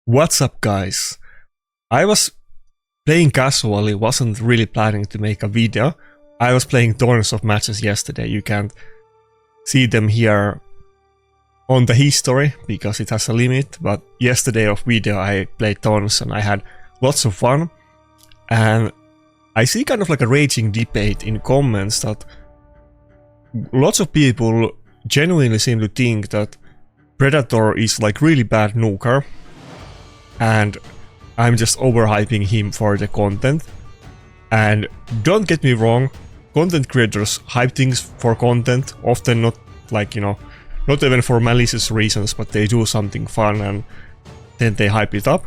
What's up, guys? I was playing casually, wasn't really planning to make a video. I was playing tons of matches yesterday. You can't see them here on the history because it has a limit, but yesterday of video I played tons and I had lots of fun. And I see kind of like a raging debate in comments that lots of people genuinely seem to think that Predator is like really bad nuker, and I'm just overhyping him for the content. And don't get me wrong, content creators hype things for content, often not like, not even for malicious reasons, but they do something fun and then they hype it up.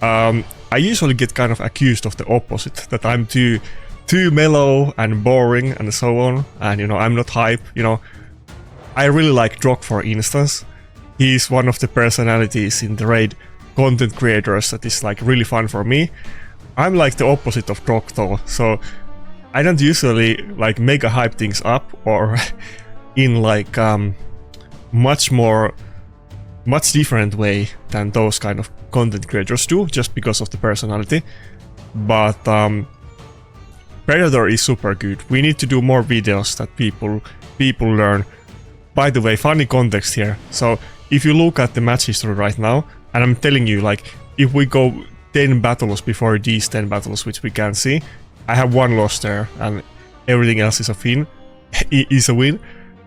I usually get kind of accused of the opposite, that I'm too mellow and boring and so on, and I'm not hype. I really like Drock, for instance. He's one of the personalities in the raid content creators that is like really fun for me. I'm like the opposite of Drock though, so I don't usually like mega hype things up or in like much different way than those kind of content creators do, just because of the personality. But Predator is super good. We need to do more videos that people learn. By the way, funny context here. So if you look at the match history right now, and I'm telling you, like, if we go 10 battles before these 10 battles, which we can see, I have one loss there, and everything else is a win.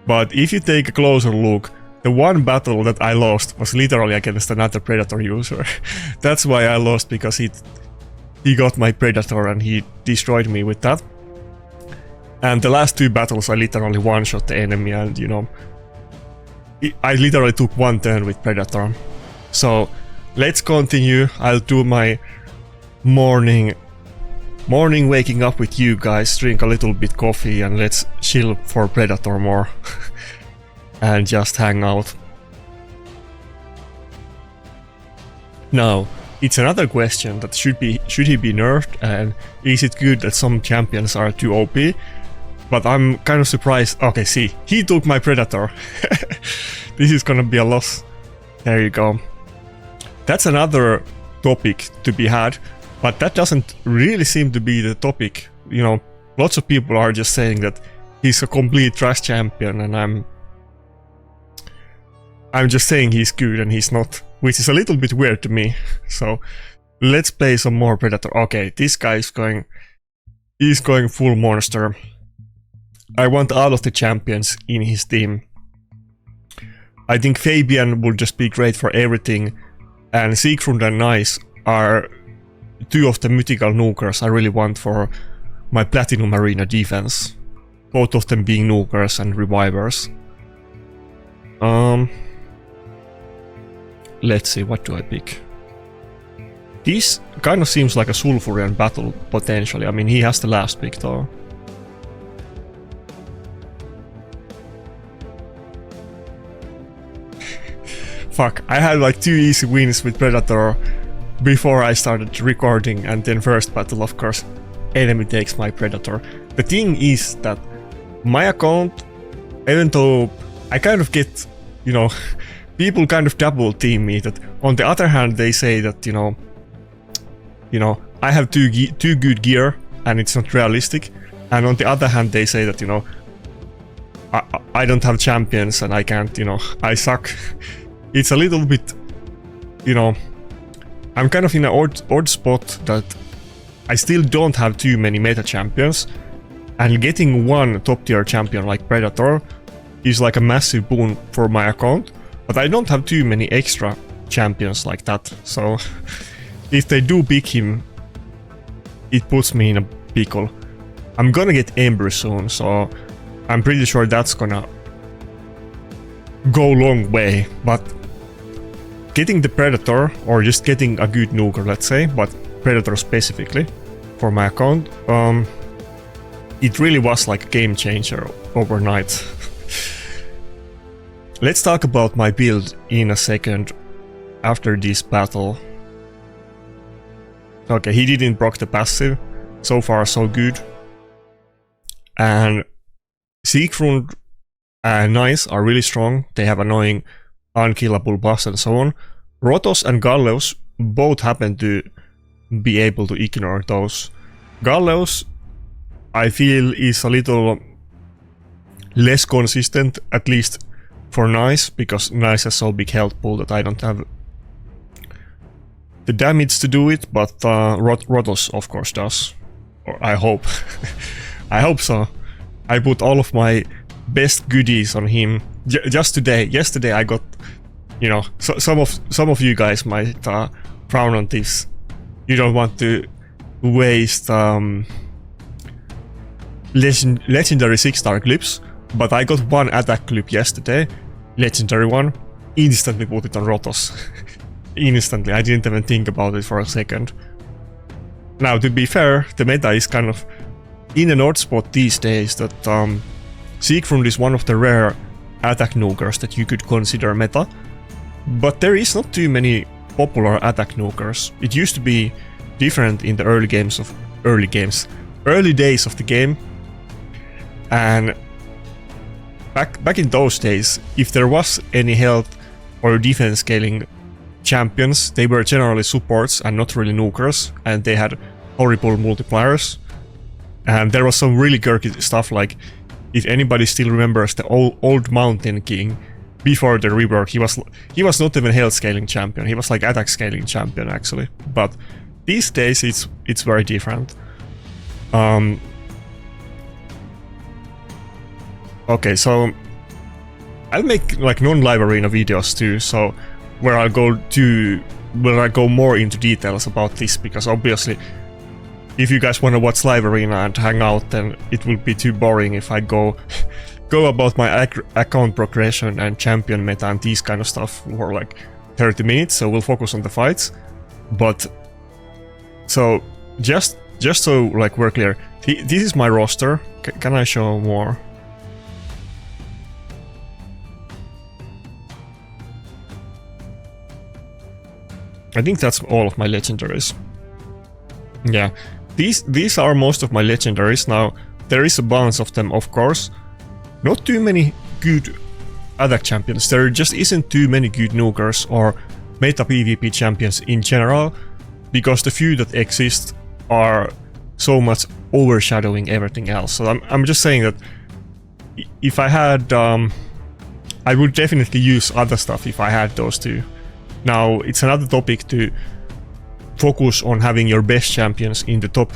But if you take a closer look, the one battle that I lost was literally against another Predator user. That's why I lost, because he got my Predator and he destroyed me with that. And the last two battles I literally one-shot the enemy, and I literally took one turn with Predator. So let's continue. I'll do my morning waking up with you guys, drink a little bit coffee, and let's chill for Predator more and just hang out. Now, it's another question that should he be nerfed, and is it good that some champions are too OP? But I'm kind of surprised. Okay, see, he took my Predator. This is gonna be a loss. There you go. That's another topic to be had, but that doesn't really seem to be the topic. Lots of people are just saying that he's a complete trash champion, and I'm just saying he's good and he's not, which is a little bit weird to me. So let's play some more Predator. Okay, this guy is going full monster. I want all of the champions in his team. I think Fabian would just be great for everything, and Siegfried and Nice are two of the mythical nukers I really want for my Platinum Arena defense. Both of them being nukers and revivers. Let's see, what do I pick? This kind of seems like a Sulfurian battle, potentially. I mean, he has the last pick though. Fuck, I had like 2 easy wins with Predator before I started recording, and then first battle, of course, enemy takes my Predator. The thing is that my account, even though I kind of get, people kind of double team me, that on the other hand they say that, I have too good gear and it's not realistic, and on the other hand they say that, I don't have champions and I can't, I suck. It's a little bit, I'm kind of in an odd spot that I still don't have too many meta champions, and getting one top tier champion like Predator is like a massive boon for my account, but I don't have too many extra champions like that, so if they do pick him, it puts me in a pickle. I'm gonna get Ember soon, so I'm pretty sure that's gonna go a long way, but getting the Predator, or just getting a good nuker, let's say, but Predator specifically, for my account, it really was like a game changer overnight. Let's talk about my build in a second, after this battle. Okay, he didn't proc the passive, so far so good. And Siegfried and Nice are really strong, they have annoying unkillable buffs and so on. Rotos and Gallows both happen to be able to ignore those. Gallows, I feel, is a little less consistent, at least for Nice, because Nice has so big health pool that I don't have the damage to do it, but Rotos of course does. Or I hope. I hope so. I put all of my best goodies on him just today. Yesterday I got, you know, some of you guys might frown on this. You don't want to waste legendary 6-star clips, but I got one attack clip yesterday, legendary one, instantly put it on Rotos. Instantly, I didn't even think about it for a second. Now, to be fair, the meta is kind of in an odd spot these days that Siegfried is one of the rare attack nukers that you could consider meta, but there is not too many popular attack nukers. It used to be different in the early days of the game, and back in those days, if there was any health or defense scaling champions, they were generally supports and not really nukers, and they had horrible multipliers. And there was some really quirky stuff, like if anybody still remembers the old Mountain King before the rework, he was not even health scaling champion, he was like attack scaling champion actually. But these days it's very different. Okay, so I'll make like non-live arena videos too, so where I go more into details about this, because obviously if you guys want to watch live arena and hang out, then it will be too boring if I go about my account progression and champion meta and these kind of stuff for like 30 minutes, so we'll focus on the fights. But so just so like we're clear, this is my roster. Can I show more? I think that's all of my legendaries. Yeah, these are most of my legendaries. Now, there is a balance of them, of course. Not too many good attack champions. There just isn't too many good nukers or meta PvP champions in general, because the few that exist are so much overshadowing everything else. So I'm just saying that if I had, I would definitely use other stuff if I had those two. Now, it's another topic to focus on having your best champions in the top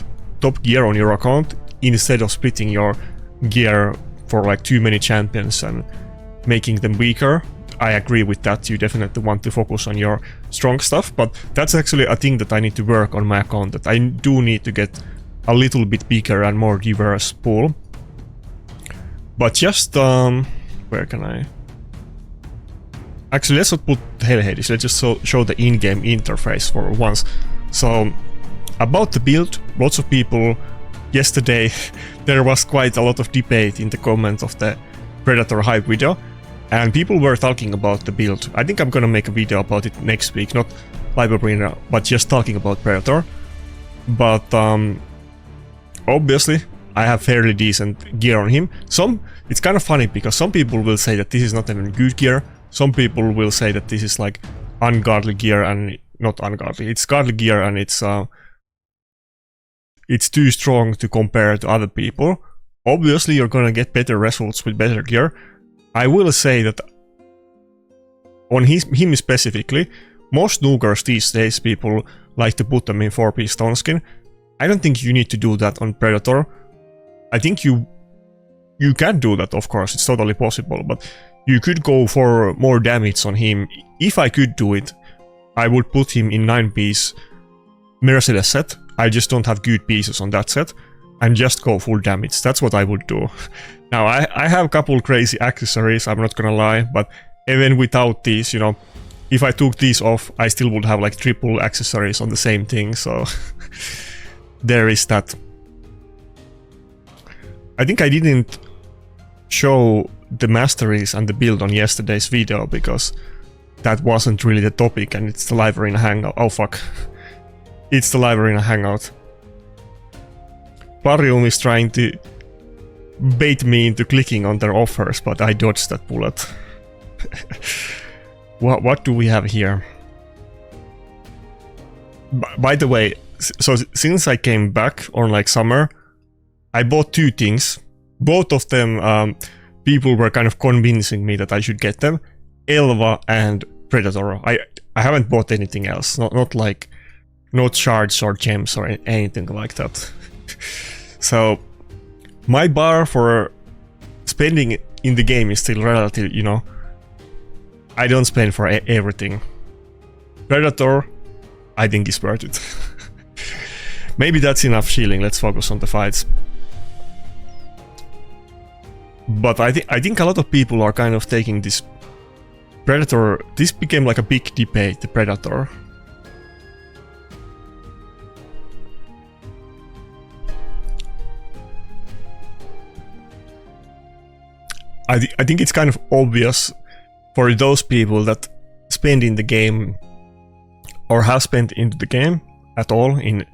gear on your account, instead of splitting your gear for like too many champions and making them weaker. I agree with that. You definitely want to focus on your strong stuff, but that's actually a thing that I need to work on my account, that I do need to get a little bit bigger and more diverse pool. But just where can I? Actually, let's not put Hellhades, let's just show the in-game interface for once. So, about the build, lots of people, yesterday there was quite a lot of debate in the comments of the Predator hype video, and people were talking about the build. I think I'm gonna make a video about it next week, not live arena, but just talking about Predator. But obviously, I have fairly decent gear on him. It's kind of funny, because some people will say that this is not even good gear. Some people will say that this is like ungodly gear, and not ungodly. It's godly gear, and it's too strong to compare to other people. Obviously, you're gonna get better results with better gear. I will say that on him specifically, most nukers these days, people like to put them in 4-piece stone skin. I don't think you need to do that on Predator. I think you can do that, of course, it's totally possible, but you could go for more damage on him. If I could do it, I would put him in 9-piece Merciless set. I just don't have good pieces on that set, and just go full damage. That's what I would do. Now, I have a couple crazy accessories, I'm not gonna lie, but even without these, you know, if I took these off, I still would have like triple accessories on the same thing, so there is that. I think I didn't show the masteries and the build on yesterday's video, because that wasn't really the topic, and it's the live arena hangout. Oh fuck. It's the live arena hangout. Parium is trying to bait me into clicking on their offers, but I dodged that bullet. What do we have here? By the way, so since I came back on like summer, I bought 2 things. Both of them, people were kind of convincing me that I should get them. Elva and Predator. I haven't bought anything else. Not like, not shards or gems or anything like that. So my bar for spending in the game is still relative, you know. I don't spend for everything. Predator, I think is worth it. Maybe that's enough shielding. Let's focus on the fights. But I think a lot of people are kind of taking this Predator. This became like a big debate, the Predator. I think it's kind of obvious for those people that spend in the game or have spent into the game at all in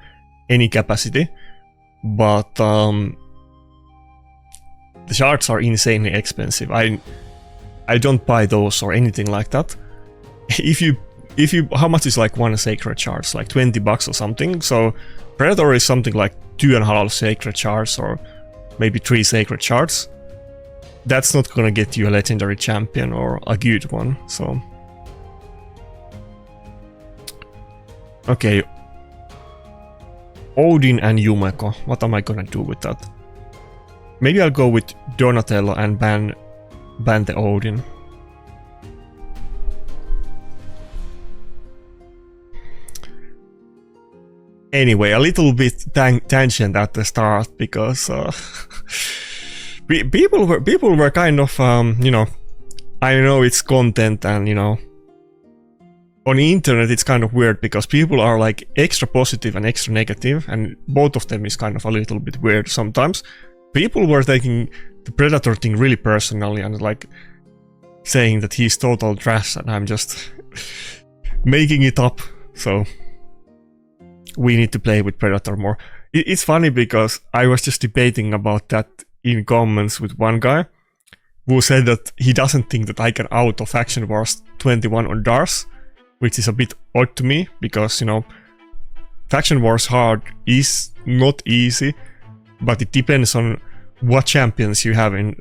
any capacity, but the shards are insanely expensive. I don't buy those or anything like that. If you how much is like one sacred shard? Like $20 or something. So Predator is something like 2.5 sacred shards or maybe 3 sacred shards. That's not gonna get you a legendary champion or a good one, so. Okay. Odin and Yumeko. What am I gonna do with that? Maybe I'll go with Donatello and ban the Odin. Anyway, a little bit tangent at the start because people were kind of you know, I know it's content and you know, on the internet it's kind of weird because people are like extra positive and extra negative, and both of them is kind of a little bit weird sometimes. People were taking the Predator thing really personally and like saying that he's total trash and I'm just making it up. So we need to play with Predator more. It's funny because I was just debating about that in comments with one guy who said that he doesn't think that I can auto Faction Wars 21 on Dars, which is a bit odd to me because, you know, Faction Wars hard is not easy, but it depends on what champions you have in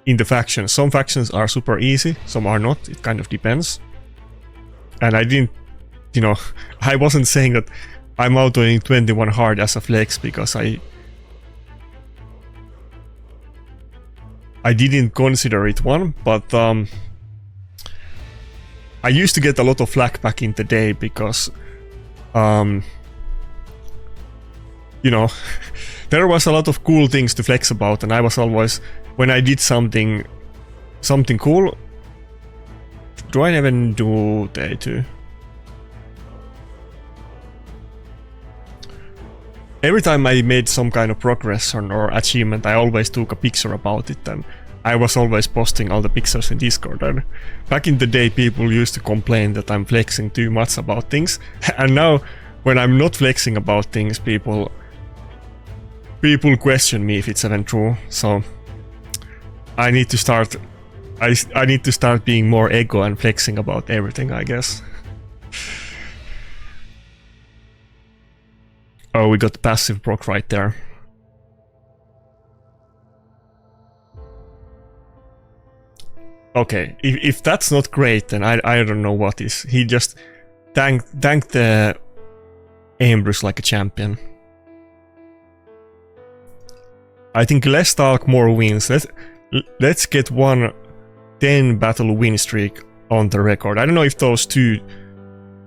the faction. Some factions are super easy, some are not, it kind of depends. And I didn't, you know, I wasn't saying that I'm autoing 21 hard as a flex because I didn't consider it one, but I used to get a lot of flack back in the day because you know, there was a lot of cool things to flex about, and I was always, when I did something cool, do I even do day 2? Every time I made some kind of progression or achievement, I always took a picture about it, and I was always posting all the pictures in Discord. And back in the day, people used to complain that I'm flexing too much about things, and now when I'm not flexing about things, people question me if it's even true. So I need to start. I need to start being more ego and flexing about everything, I guess. Oh, we got the passive proc right there. Okay, if that's not great, then I don't know what is. He just tanked the Ambrose like a champion. I think less talk, more wins. Let's get one 10 battle win streak on the record. I don't know if those 2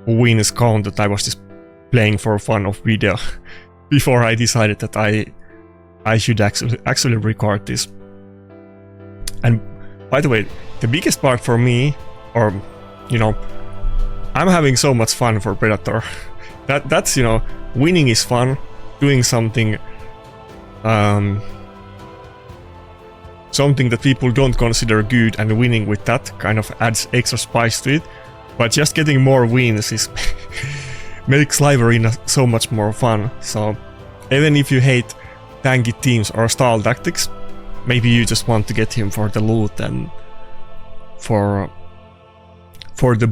wins count, that I was just playing for fun of video before I decided that I should actually record this. And by the way, the biggest part for me, or you know, I'm having so much fun for Predator. That's, you know, winning is fun, doing something something that people don't consider good, and winning with that kind of adds extra spice to it. But just getting more wins is makes live arena so much more fun. So even if you hate tanky teams or stall tactics, maybe you just want to get him for the loot and for the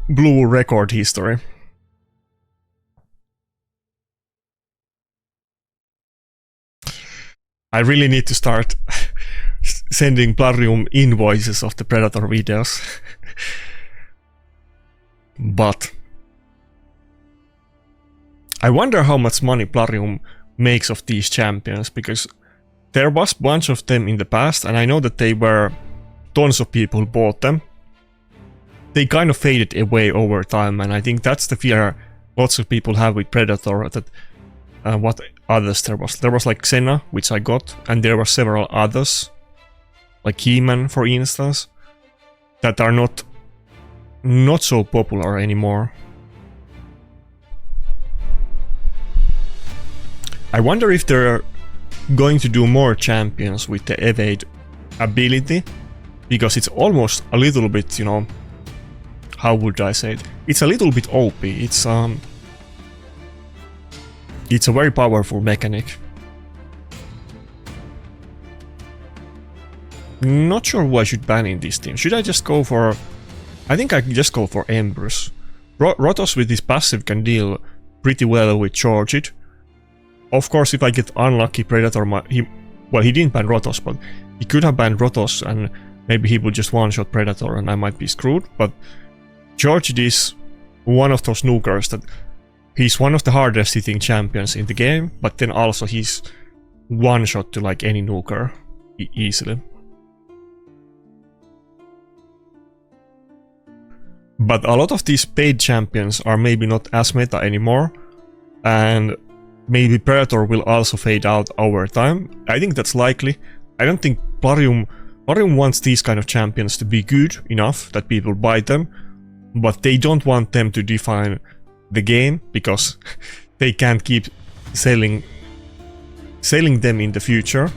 blue record history. I really need to start sending Plarium invoices of the Predator videos. But I wonder how much money Plarium makes of these champions, because there was a bunch of them in the past, and I know that they were tons of people who bought them. They kind of faded away over time, and I think that's the fear lots of people have with Predator, that what others there was. There was like Xena, which I got, and there were several others, like He-Man for instance, that are not so popular anymore. I wonder if they're going to do more champions with the evade ability, because it's almost a little bit, you know, how would I say it? It's a little bit OP. It's a very powerful mechanic. Not sure who I should ban in this team. Should I just go for... I think I can just go for Empress. Rotos with his passive can deal pretty well with Charge It. Of course, if I get unlucky, Predator he didn't ban Rotos, but he could have banned Rotos and maybe he would just one-shot Predator and I might be screwed. But Charge It is one of those nukers that he's one of the hardest hitting champions in the game, but then also he's one-shot to like any nuker easily. But a lot of these paid champions are maybe not as meta anymore, and maybe Predator will also fade out over time. I think that's likely. I don't think Plarium wants these kind of champions to be good enough that people buy them, but they don't want them to define the game, because they can't keep selling them in the future.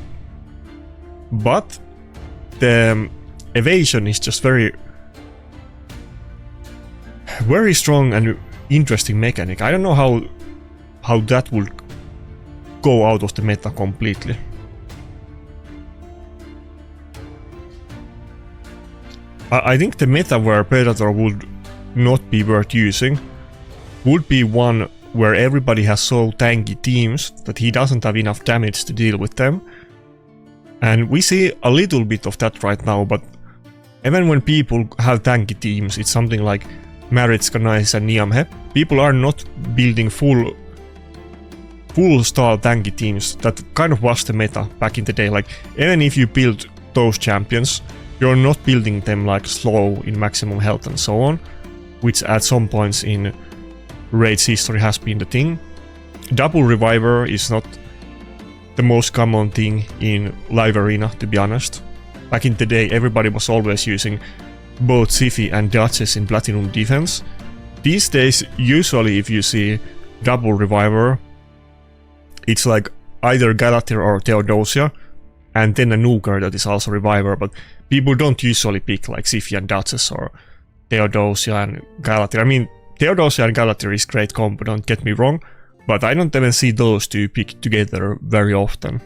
But the Evasion is just very strong and interesting mechanic. I don't know how that would go out of the meta completely. I think the meta where Predator would not be worth using would be one where everybody has so tanky teams that he doesn't have enough damage to deal with them. And we see a little bit of that right now, but even when people have tanky teams, it's something like Maritska, Nice and Niamhe. People are not building full style tanky teams. That kind of was the meta back in the day. Like, even if you build those champions, you're not building them like slow in maximum health and so on, which at some points in Raid's history has been the thing. Double Reviver is not the most common thing in live arena, to be honest. Back in the day, everybody was always using both Siphi and Duchess in Platinum defense. These days, usually if you see Double Reviver, it's like either Galathir or Theodosia, and then a nuker that is also Reviver, but people don't usually pick like Siphi and Duchess or Theodosia and Galathir. I mean, Theodosia and Galathir is great combo, don't get me wrong, but I don't even see those two picked together very often.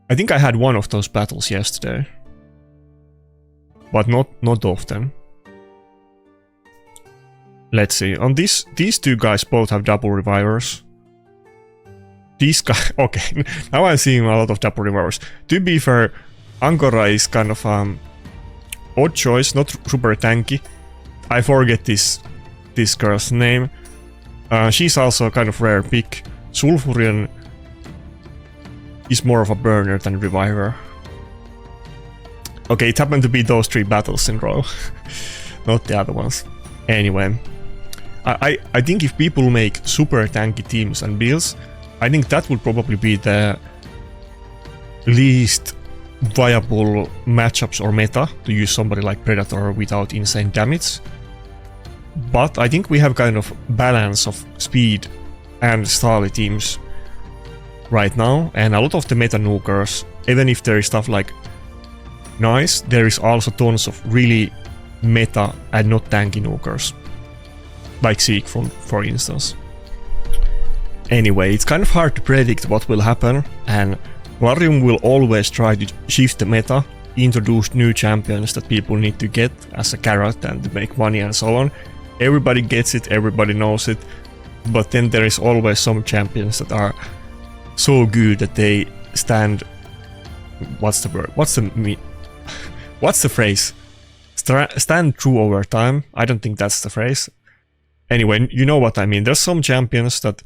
I think I had one of those battles yesterday, but not often. Let's see, on these two guys both have double revivers. These guys, okay, now I'm seeing a lot of double revivers. To be fair, Angora is kind of odd choice, not super tanky. I forget this girl's name. She's also a kind of rare pick. Sulfurion is more of a burner than reviver. Okay, it happened to be those three battles in a row, not the other ones. Anyway, I think if people make super tanky teams and builds, I think that would probably be the least viable matchups or meta to use somebody like Predator without insane damage. But I think we have kind of balance of speed and style teams right now, and a lot of the meta nukers, even if there is stuff like Nice, there is also tons of really meta and not tanky nukers, like Zeke for instance. Anyway, it's kind of hard to predict what will happen, and Plarium will always try to shift the meta, introduce new champions that people need to get as a carrot and to make money and so on. Everybody gets it, everybody knows it, but then there is always some champions that are so good that they stand what's the word? What's the phrase? Stand true over time. I don't think that's the phrase. Anyway, you know what I mean. There's some champions that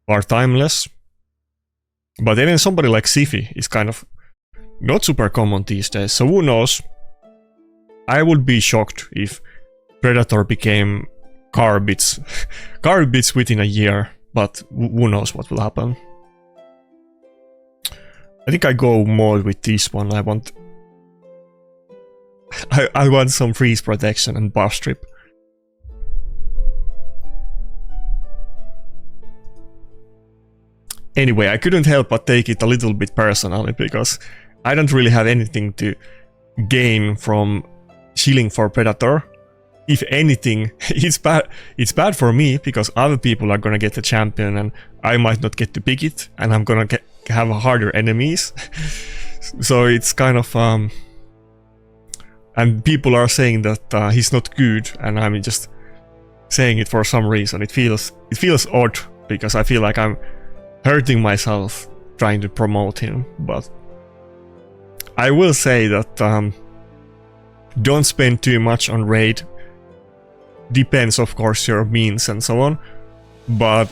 are timeless, but even somebody like Siphi is kind of not super common these days. So who knows? I would be shocked if Predator became garbage within a year, but who knows what will happen. I think I go more with this one. I want some freeze protection and buff strip. Anyway, I couldn't help but take it a little bit personally, because I don't really have anything to gain from shilling for Predator. If anything, it's bad for me, because other people are gonna get the champion and I might not get to pick it, and I'm gonna have harder enemies. So it's kind of and people are saying that he's not good, and I'm just saying it for some reason. It feels odd, because I feel like I'm hurting myself trying to promote him. But I will say that don't spend too much on raid. Depends, of course, your means and so on, but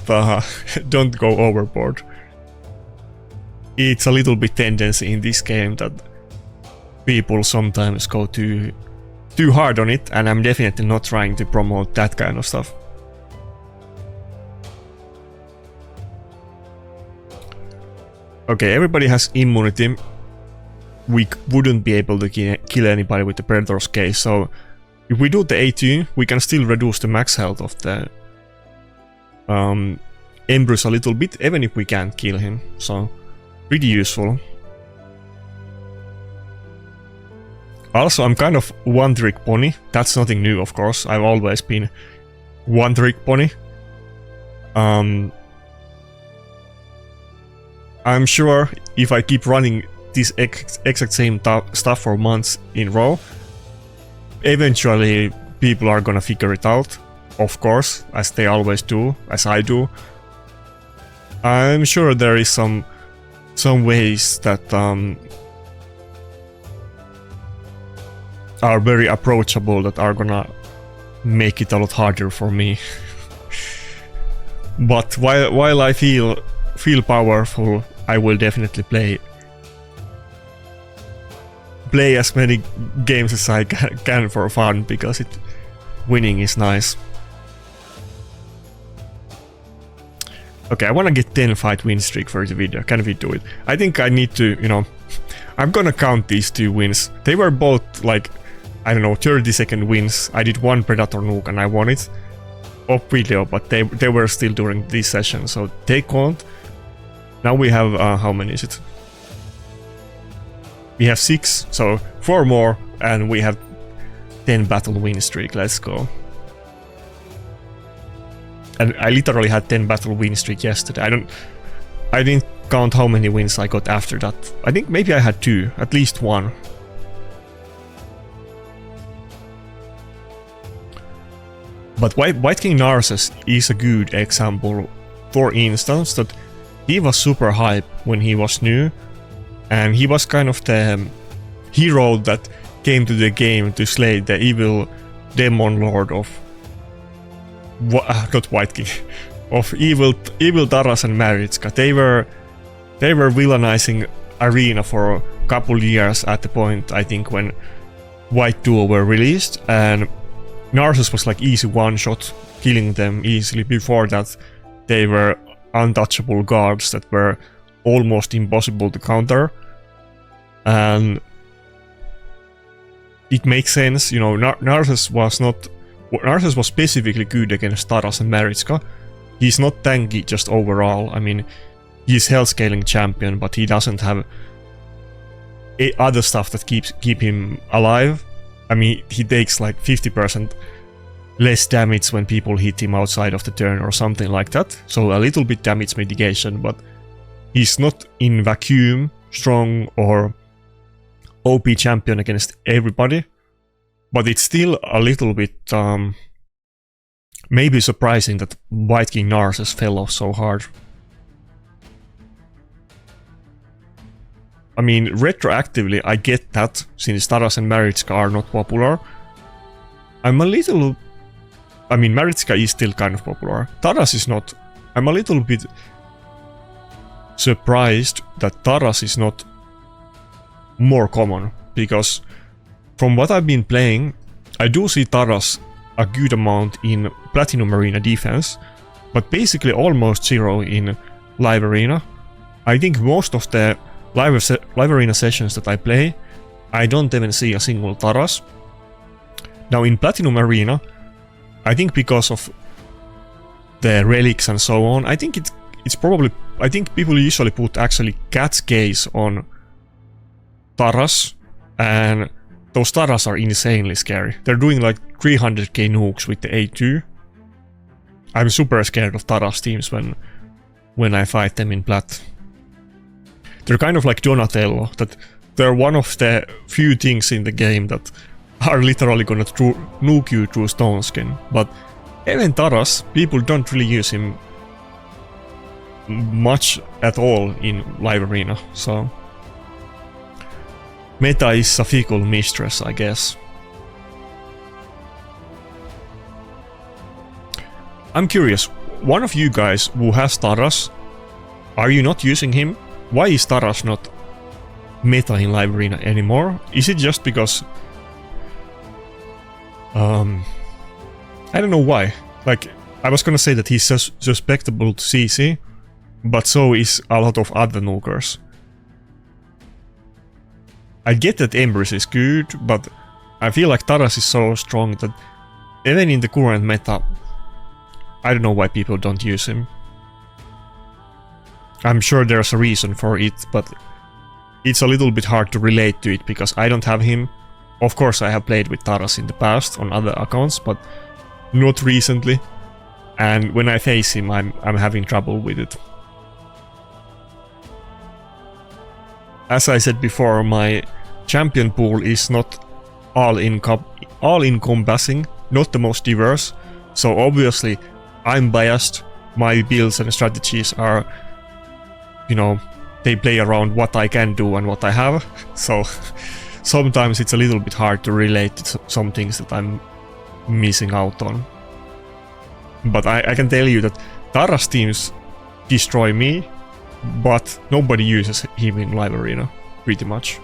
don't go overboard. It's a little bit tendency in this game that people sometimes go too hard on it, and I'm definitely not trying to promote that kind of stuff. Okay, everybody has immunity. We wouldn't be able to kill anybody with the Predator's case, so if we do the A2, we can still reduce the max health of the Embrus a little bit, even if we can't kill him, so pretty useful. Also, I'm kind of one-trick pony. That's nothing new, of course. I've always been one-trick pony. I'm sure if I keep running this exact same stuff for months in a row, eventually people are gonna figure it out, of course, as they always do, as I do. I'm sure there is some ways that are very approachable, that are gonna make it a lot harder for me. But while I feel powerful, I will definitely play as many games as I can for fun, because winning is nice. Okay, I wanna get 10 fight win streak for the video. Can we do it? I think I need to, I'm gonna count these 2 wins. They were both like, I don't know, 30-second wins. I did one Predator nuke and I won it off video, but they were still during this session, so they count. Now we have, how many is it? We have 6, so 4 more, and we have 10 battle win streak. Let's go. And I literally had 10 battle win streak yesterday. I didn't count how many wins I got after that. I think maybe I had 2, at least 1. But White King Narses is a good example, for instance, that he was super hype when he was new, and he was kind of the hero that came to the game to slay the evil demon lord of not White King, of evil Taras and Maritska. They were villainizing Arena for a couple years at the point, I think, when White Duo were released, and Narses was like easy one-shot, killing them easily. Before that, they were untouchable guards that were almost impossible to counter, and it makes sense, Narses was specifically good against Taras and Maritska. He's not tanky just overall. I mean, he's health scaling champion, but he doesn't have other stuff that keep him alive. I mean, he takes like 50% less damage when people hit him outside of the turn or something like that. So a little bit damage mitigation, but he's not in vacuum strong or OP champion against everybody. But it's still a little bit maybe surprising that White King Narses fell off so hard. I mean, retroactively, I get that, since Taras and Maritska are not popular. I'm a little... I mean, Maritska is still kind of popular. Taras is not. I'm a little bit surprised that Taras is not more common, because from what I've been playing, I do see Taras a good amount in Platinum Arena defense, but basically almost zero in Live Arena. I think most of the Live Arena sessions that I play, I don't even see a single Taras. Now in Platinum Arena, I think because of the relics and so on, I think it's probably... I think people usually put actually Cat's Case on Taras, and those Taras are insanely scary. They're doing like 300k nukes with the A2. I'm super scared of Taras teams when I fight them in Plat. They're kind of like Donatello, that they're one of the few things in the game that are literally gonna nuke you through Stone Skin. But even Taras, people don't really use him much at all in Live Arena, so... Meta is a fickle mistress, I guess. I'm curious, one of you guys who has Taras, are you not using him? Why is Taras not meta in Live Arena anymore? Is it just because... I don't know why. Like, I was gonna say that he's susceptible to CC, but so is a lot of other nukers. I get that Empress is good, but I feel like Taras is so strong that even in the current meta, I don't know why people don't use him. I'm sure there's a reason for it, but it's a little bit hard to relate to it because I don't have him. Of course I have played with Taras in the past on other accounts, but not recently. And when I face him, I'm having trouble with it. As I said before, my champion pool is not all-encompassing, not the most diverse, so obviously I'm biased. My builds and strategies are, you know, they play around what I can do and what I have, so sometimes it's a little bit hard to relate to some things that I'm missing out on. But I can tell you that Taras teams destroy me, but nobody uses him in Live Arena, pretty much.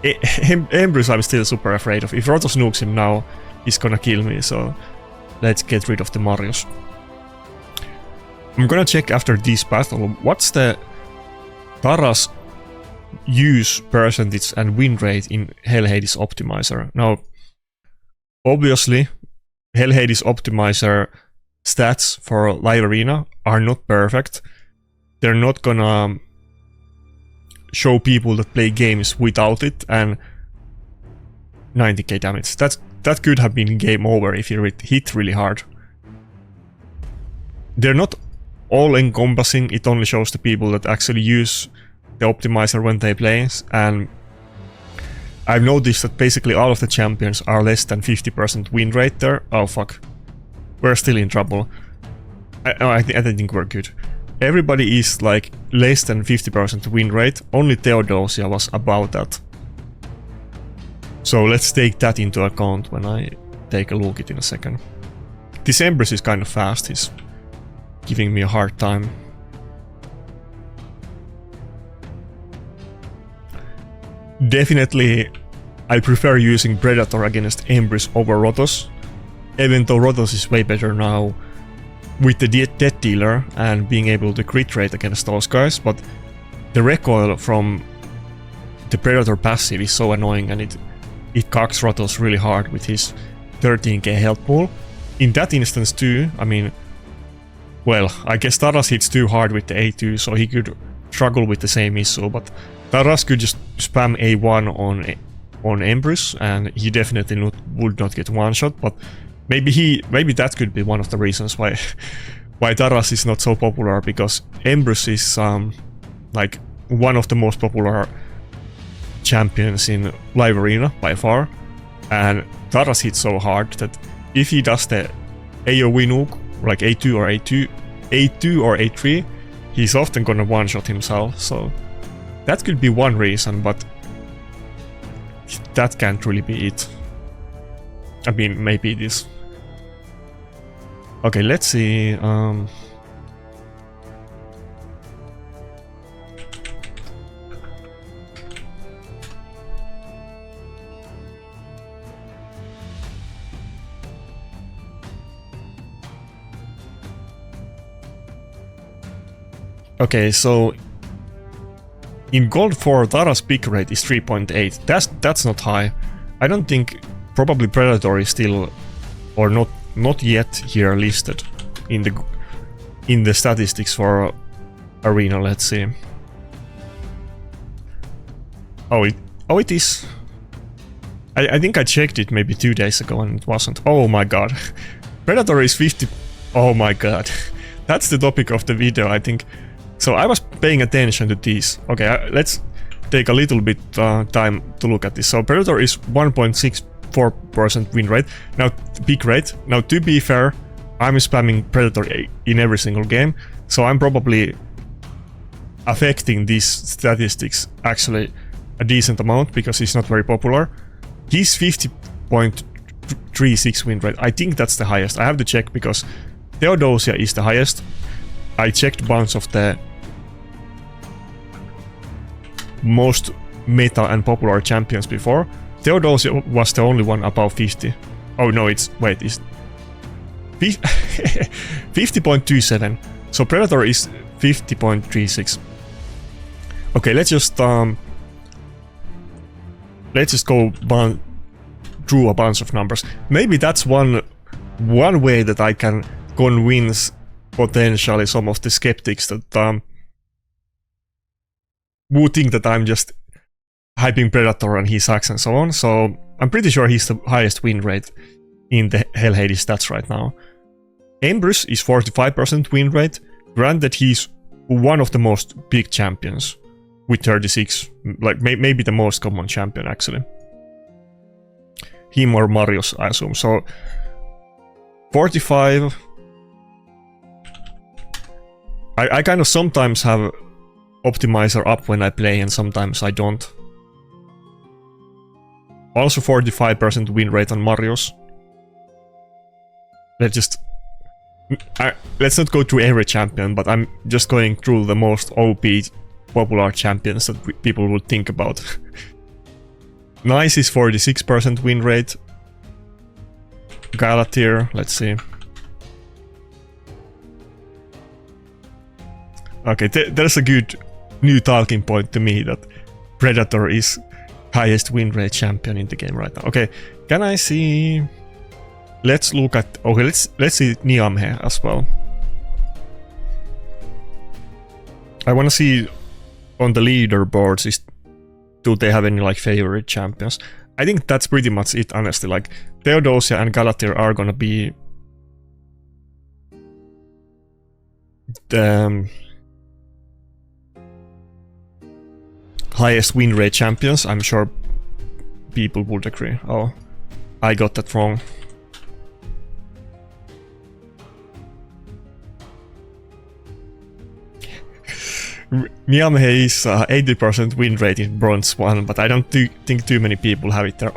Empress I'm still super afraid of. If Rotos nukes him now, he's gonna kill me, so let's get rid of the Marius. I'm gonna check after this battle, what's the Taras use percentage and win rate in Hell Hades Optimizer. Now, obviously, Hell Hades Optimizer stats for Live Arena are not perfect. They're not gonna show people that play games without it, and 90k damage. That could have been game over if you hit really hard. They're not all encompassing, it only shows the people that actually use the optimizer when they play, and I've noticed that basically all of the champions are less than 50% win rate there. Oh fuck. We're still in trouble. I think we're good. Everybody is like less than 50% win rate, only Theodosia was about that. So let's take that into account when I take a look at it in a second. This Empress is kind of fast, he's giving me a hard time. Definitely, I prefer using Predator against Empress over Rotos, even though Rotos is way better now with the Death Dealer and being able to crit rate against those guys, but the recoil from the Predator passive is so annoying, and it cocks Rotos really hard with his 13k health pool. In that instance too, I mean, well, I guess Taras hits too hard with the A2, so he could struggle with the same issue, but Taras could just spam A1 on Empress, and he definitely would not get one shot, but maybe that could be one of the reasons why Taras is not so popular, because Empress is like one of the most popular champions in Live Arena by far, and Taras hits so hard that if he does the AoE nuke, like A2 or 8-2 or 8-3, he's often gonna one-shot himself, so that could be one reason, but that can't really be it. I mean, maybe it is. Okay, let's see. Okay, so in Gold 4, Tara's pick rate is 3.8. That's not high. I don't think. Probably Predator is still, or not yet here listed in the statistics for Arena. Let's see. Oh, it is. I think I checked it maybe 2 days ago and it wasn't. Oh my god, Predator is 50. Oh my god, that's the topic of the video, I think. So I was paying attention to these. Okay, let's take a little bit time to look at this. So Predator is 1.64% win rate. Now, pick rate. Now, to be fair, I'm spamming Predator in every single game, so I'm probably affecting these statistics actually a decent amount because he's not very popular. He's 50.36 win rate. I think that's the highest. I have to check because Theodosia is the highest. I checked a bunch of the most meta and popular champions before. Theodosia was the only one above 50. Oh no, it's 50.27. So Predator is 50.36. Okay, let's just go through a bunch of numbers. Maybe that's one way that I can convince potentially some of the skeptics that would think that I'm just hyping Predator and he sucks and so on. So I'm pretty sure he's the highest win rate in the Hell Hades stats right now. Embrus is 45% win rate. Granted, he's one of the most big champions with 36, like maybe the most common champion actually. Him or Marius, I assume. So 45. I kind of sometimes have optimizer up when I play and sometimes I don't. Also 45% win rate on Marius. Let's not go through every champion, but I'm just going through the most OP popular champions that people would think about. Nice is 46% win rate. Galathir, let's see. Okay, there's a good new talking point to me that Predator is highest win rate champion in the game right now. Okay, can I see? Let's look at. Okay, let's see Niamhe as well. I want to see on the leaderboards do they have any like favorite champions? I think that's pretty much it, honestly. Like Theodosia and Galathir are gonna be the highest win rate champions. I'm sure people would agree. Oh, I got that wrong. Niamhe is 80% win rate in Bronze 1, but I don't think too many people have it there.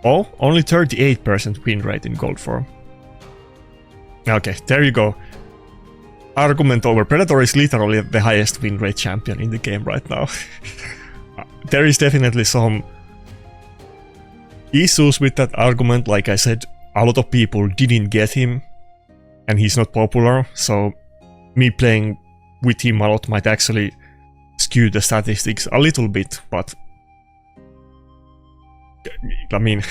Oh, only 38% win rate in Gold 4. Okay, there you go. Argument over. Predator is literally the highest win rate champion in the game right now. There is definitely some issues with that argument. Like I said, a lot of people didn't get him and he's not popular, so me playing with him a lot might actually skew the statistics a little bit, but I mean,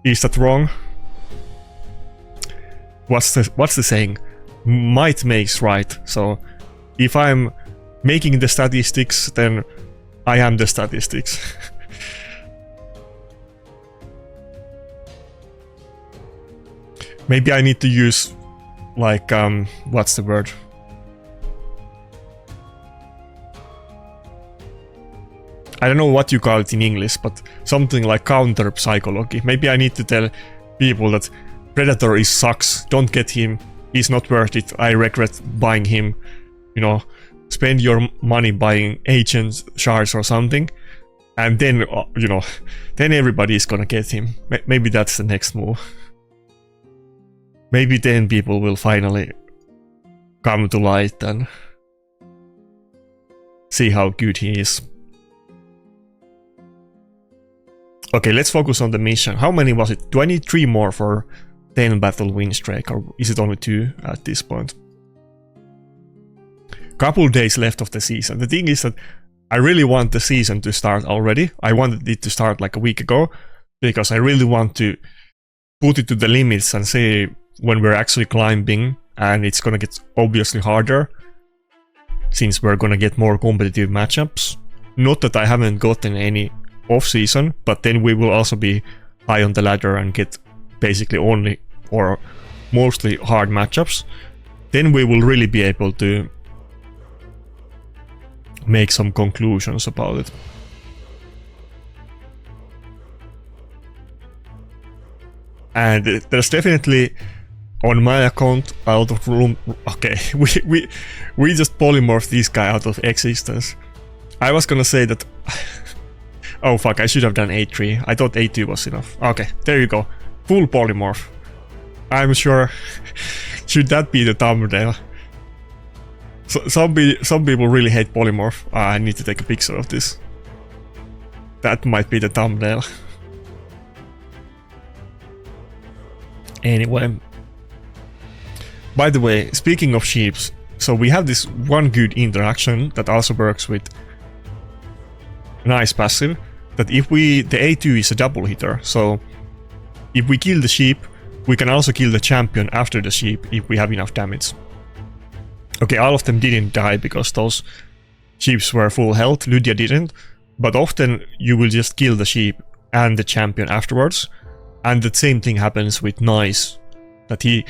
is that wrong? What's the saying? Might makes right. So if I'm making the statistics, then I am the statistics. Maybe I need to use like what's the word? I don't know what you call it in English, but something like counter psychology. Maybe I need to tell people that Predator is sucks, don't get him, He's not worth it. I regret buying him. You know, spend your money buying agent shards or something, and then, you know, then everybody is gonna get him. Maybe that's the next move. Maybe then people will finally come to light and see how good he is. Okay, let's focus on the mission. How many was it? 23 more for 10 battle win streak, or is it only 2 at this point? Couple days left of the season. The thing is that I really want the season to start already. I wanted it to start like a week ago, because I really want to put it to the limits and see when we're actually climbing, and it's gonna get obviously harder since we're gonna get more competitive matchups. Not that I haven't gotten any off-season, but then we will also be high on the ladder and get basically only or mostly hard matchups. Then we will really be able to make some conclusions about it. And there's definitely on my account out of room. Okay, we just polymorphed this guy out of existence. I was gonna say that. Oh fuck, I should have done A3. I thought A2 was enough. Okay, there you go. Full polymorph. I'm sure. Should that be the thumbnail? So, some people really hate polymorph. I need to take a picture of this. That might be the thumbnail. Anyway. By the way, speaking of sheeps, so we have this one good interaction that also works with nice passive. That if the A2 is a double hitter, so if we kill the sheep, we can also kill the champion after the sheep if we have enough damage. Okay, all of them didn't die because those sheeps were full health, Lydia didn't, but often you will just kill the sheep and the champion afterwards, and the same thing happens with Nice, that he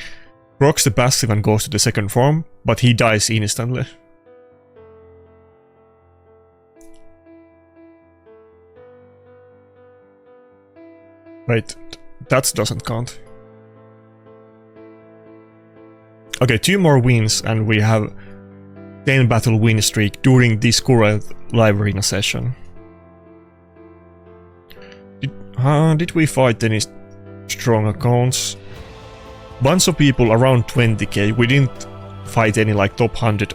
procs the passive and goes to the second form, but he dies instantly. Wait, that doesn't count. Okay, 2 more wins and we have 10 battle win streak during this current live arena session. Did we fight any strong accounts? Bunch of people around 20k. We didn't fight any like top 100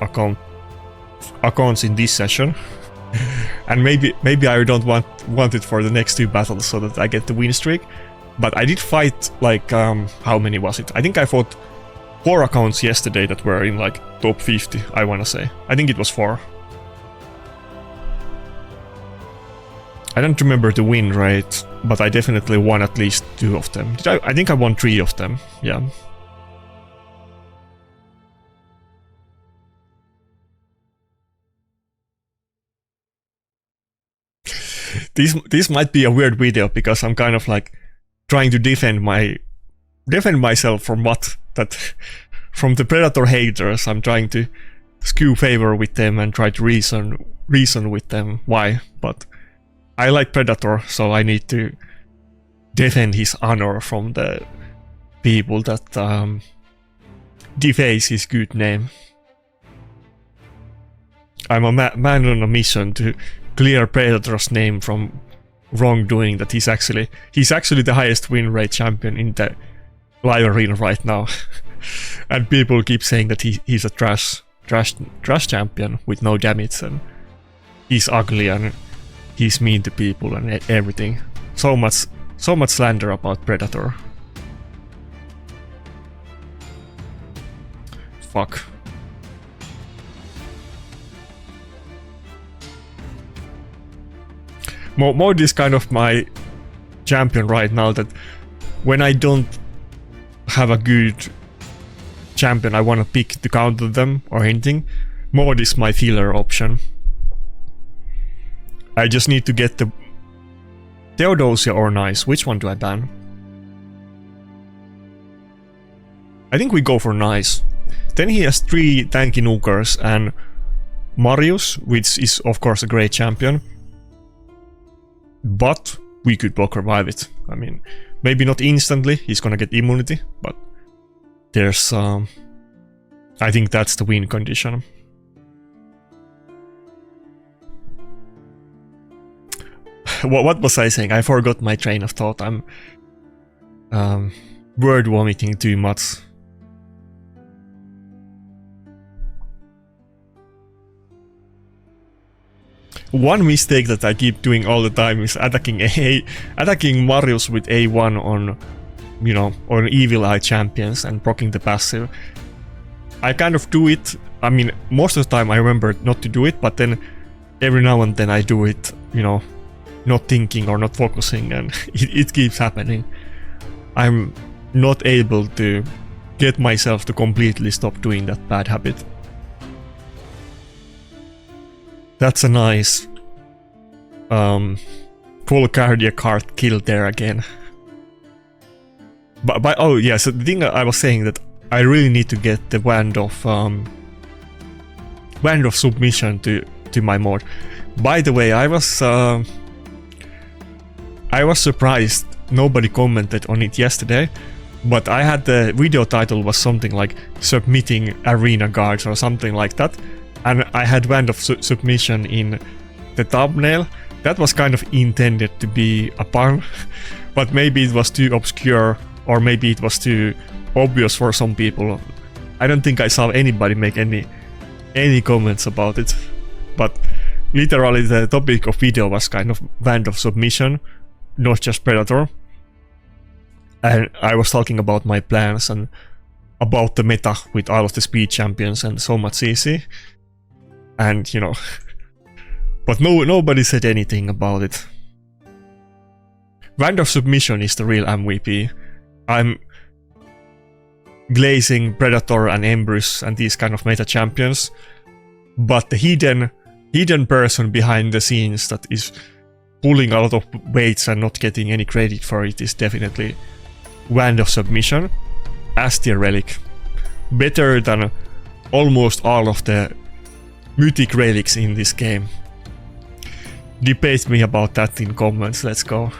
accounts in this session. And maybe I don't want it for the next 2 battles so that I get the win streak. But I did fight like how many was it? I think I fought 4 accounts yesterday that were in like top 50, I wanna say. I think it was 4. I don't remember the win rate, but I definitely won at least 2 of them. I think I won 3 of them, yeah. This might be a weird video because I'm kind of like trying to defend myself from from the Predator haters. I'm trying to skew favor with them and try to reason with them why, but I like Predator, so I need to defend his honor from the people that deface his good name. I'm a man on a mission to clear Predator's name from wrongdoing, that he's actually the highest win rate champion in the live arena right now. And people keep saying that he's a trash champion with no damage, and he's ugly and he's mean to people and everything. So much slander about Predator. Fuck. Mode is kind of my champion right now, that when I don't have a good champion I want to pick to counter them or anything, Mode is my filler option. I just need to get the Theodosia or Nice. Which one do I ban? I think we go for Nice. Then he has 3 tanky nukers and Marius, which is of course a great champion. But we could block revive it. I mean, maybe not instantly, he's gonna get immunity, but there's I think that's the win condition. What was I saying? I forgot my train of thought. I'm word vomiting too much. One mistake that I keep doing all the time is attacking Marius with A1 on, you know, on Evil Eye champions and proccing the passive. I kind of do it. I mean, most of the time I remember not to do it, but then every now and then I do it, you know, not thinking or not focusing, and it keeps happening. I'm not able to get myself to completely stop doing that bad habit. That's a nice full cardiac heart kill there again. But oh yeah, so the thing I was saying that I really need to get the wand of submission to my mod. By the way, I was surprised nobody commented on it yesterday, but I had the video title was something like submitting arena guards or something like that, and I had wand of submission in the thumbnail. That was kind of intended to be a pun, but maybe it was too obscure, or maybe it was too obvious for some people. I don't think I saw anybody make any comments about it, but literally the topic of video was kind of wand of submission, not just Predator. And I was talking about my plans and about the meta with all of the speed champions and so much CC. And, you know, but nobody said anything about it. Wand of submission is the real MVP. I'm glazing Predator and Embrus and these kind of meta champions, but the hidden person behind the scenes that is pulling a lot of weights and not getting any credit for it is definitely Wand of Submission as tier relic. Better than almost all of the mythic relics in this game. Debate me about that in comments, let's go.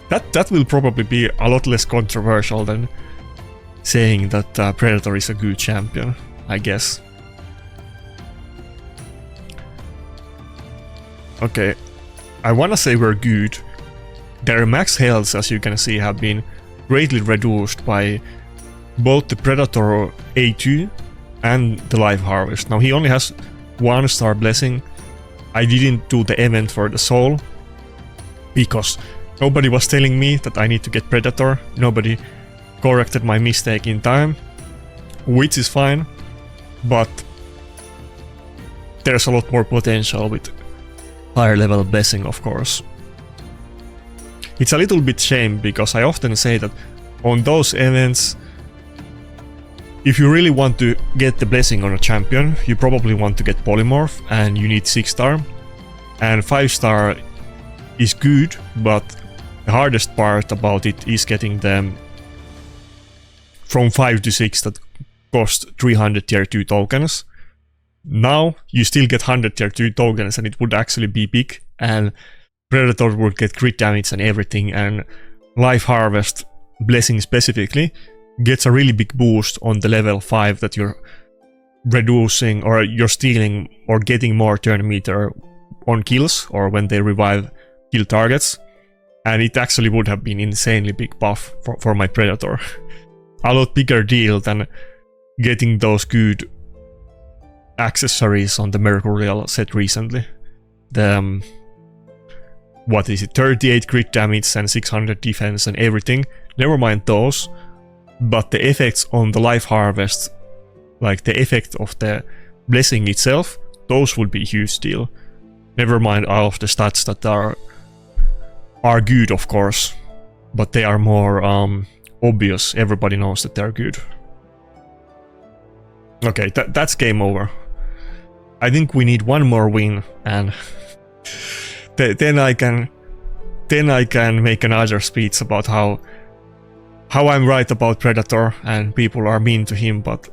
That will probably be a lot less controversial than saying that Predator is a good champion, I guess. Okay, I wanna say we're good. Their max healths, as you can see, have been greatly reduced by both the Predator A2 and the Life Harvest. Now he only has 1 star blessing. I didn't do the event for the soul because nobody was telling me that I need to get Predator. Nobody corrected my mistake in time, which is fine, but there's a lot more potential with higher level blessing, of course. It's a little bit shame because I often say that on those events, if you really want to get the blessing on a champion, you probably want to get polymorph and you need 6 star, and 5 star is good, but the hardest part about it is getting them from 5 to 6 that cost 300 tier 2 tokens. Now you still get 100 tier 2 tokens and it would actually be big, and Predator would get crit damage and everything, and Life Harvest blessing specifically gets a really big boost on the level 5 that you're reducing or you're stealing or getting more turn meter on kills or when they revive kill targets, and it actually would have been insanely big buff for my Predator. A lot bigger deal than getting those good accessories on the Mercurial set recently. The what is it, 38 crit damage and 600 defense and everything. Never mind those, but the effects on the Life Harvest, like the effect of the blessing itself, those would be a huge deal. Never mind all of the stats that are good, of course, but they are more obvious. Everybody knows that they're good. Okay, that's game over. I think we need one more win, and then I can make another speech about how I'm right about Predator and people are mean to him, but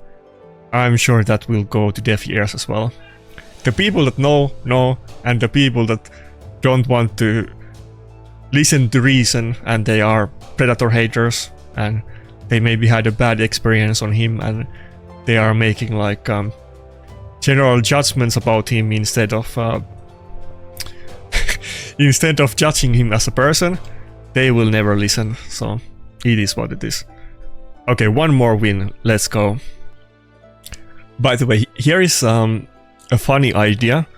I'm sure that will go to deaf ears as well. The people that know, and the people that don't want to listen to reason and they are Predator haters and they maybe had a bad experience on him and they are making like general judgments about him instead of instead of judging him as a person, they will never listen. So it is what it is. Okay, one more win. Let's go. By the way, here is a funny idea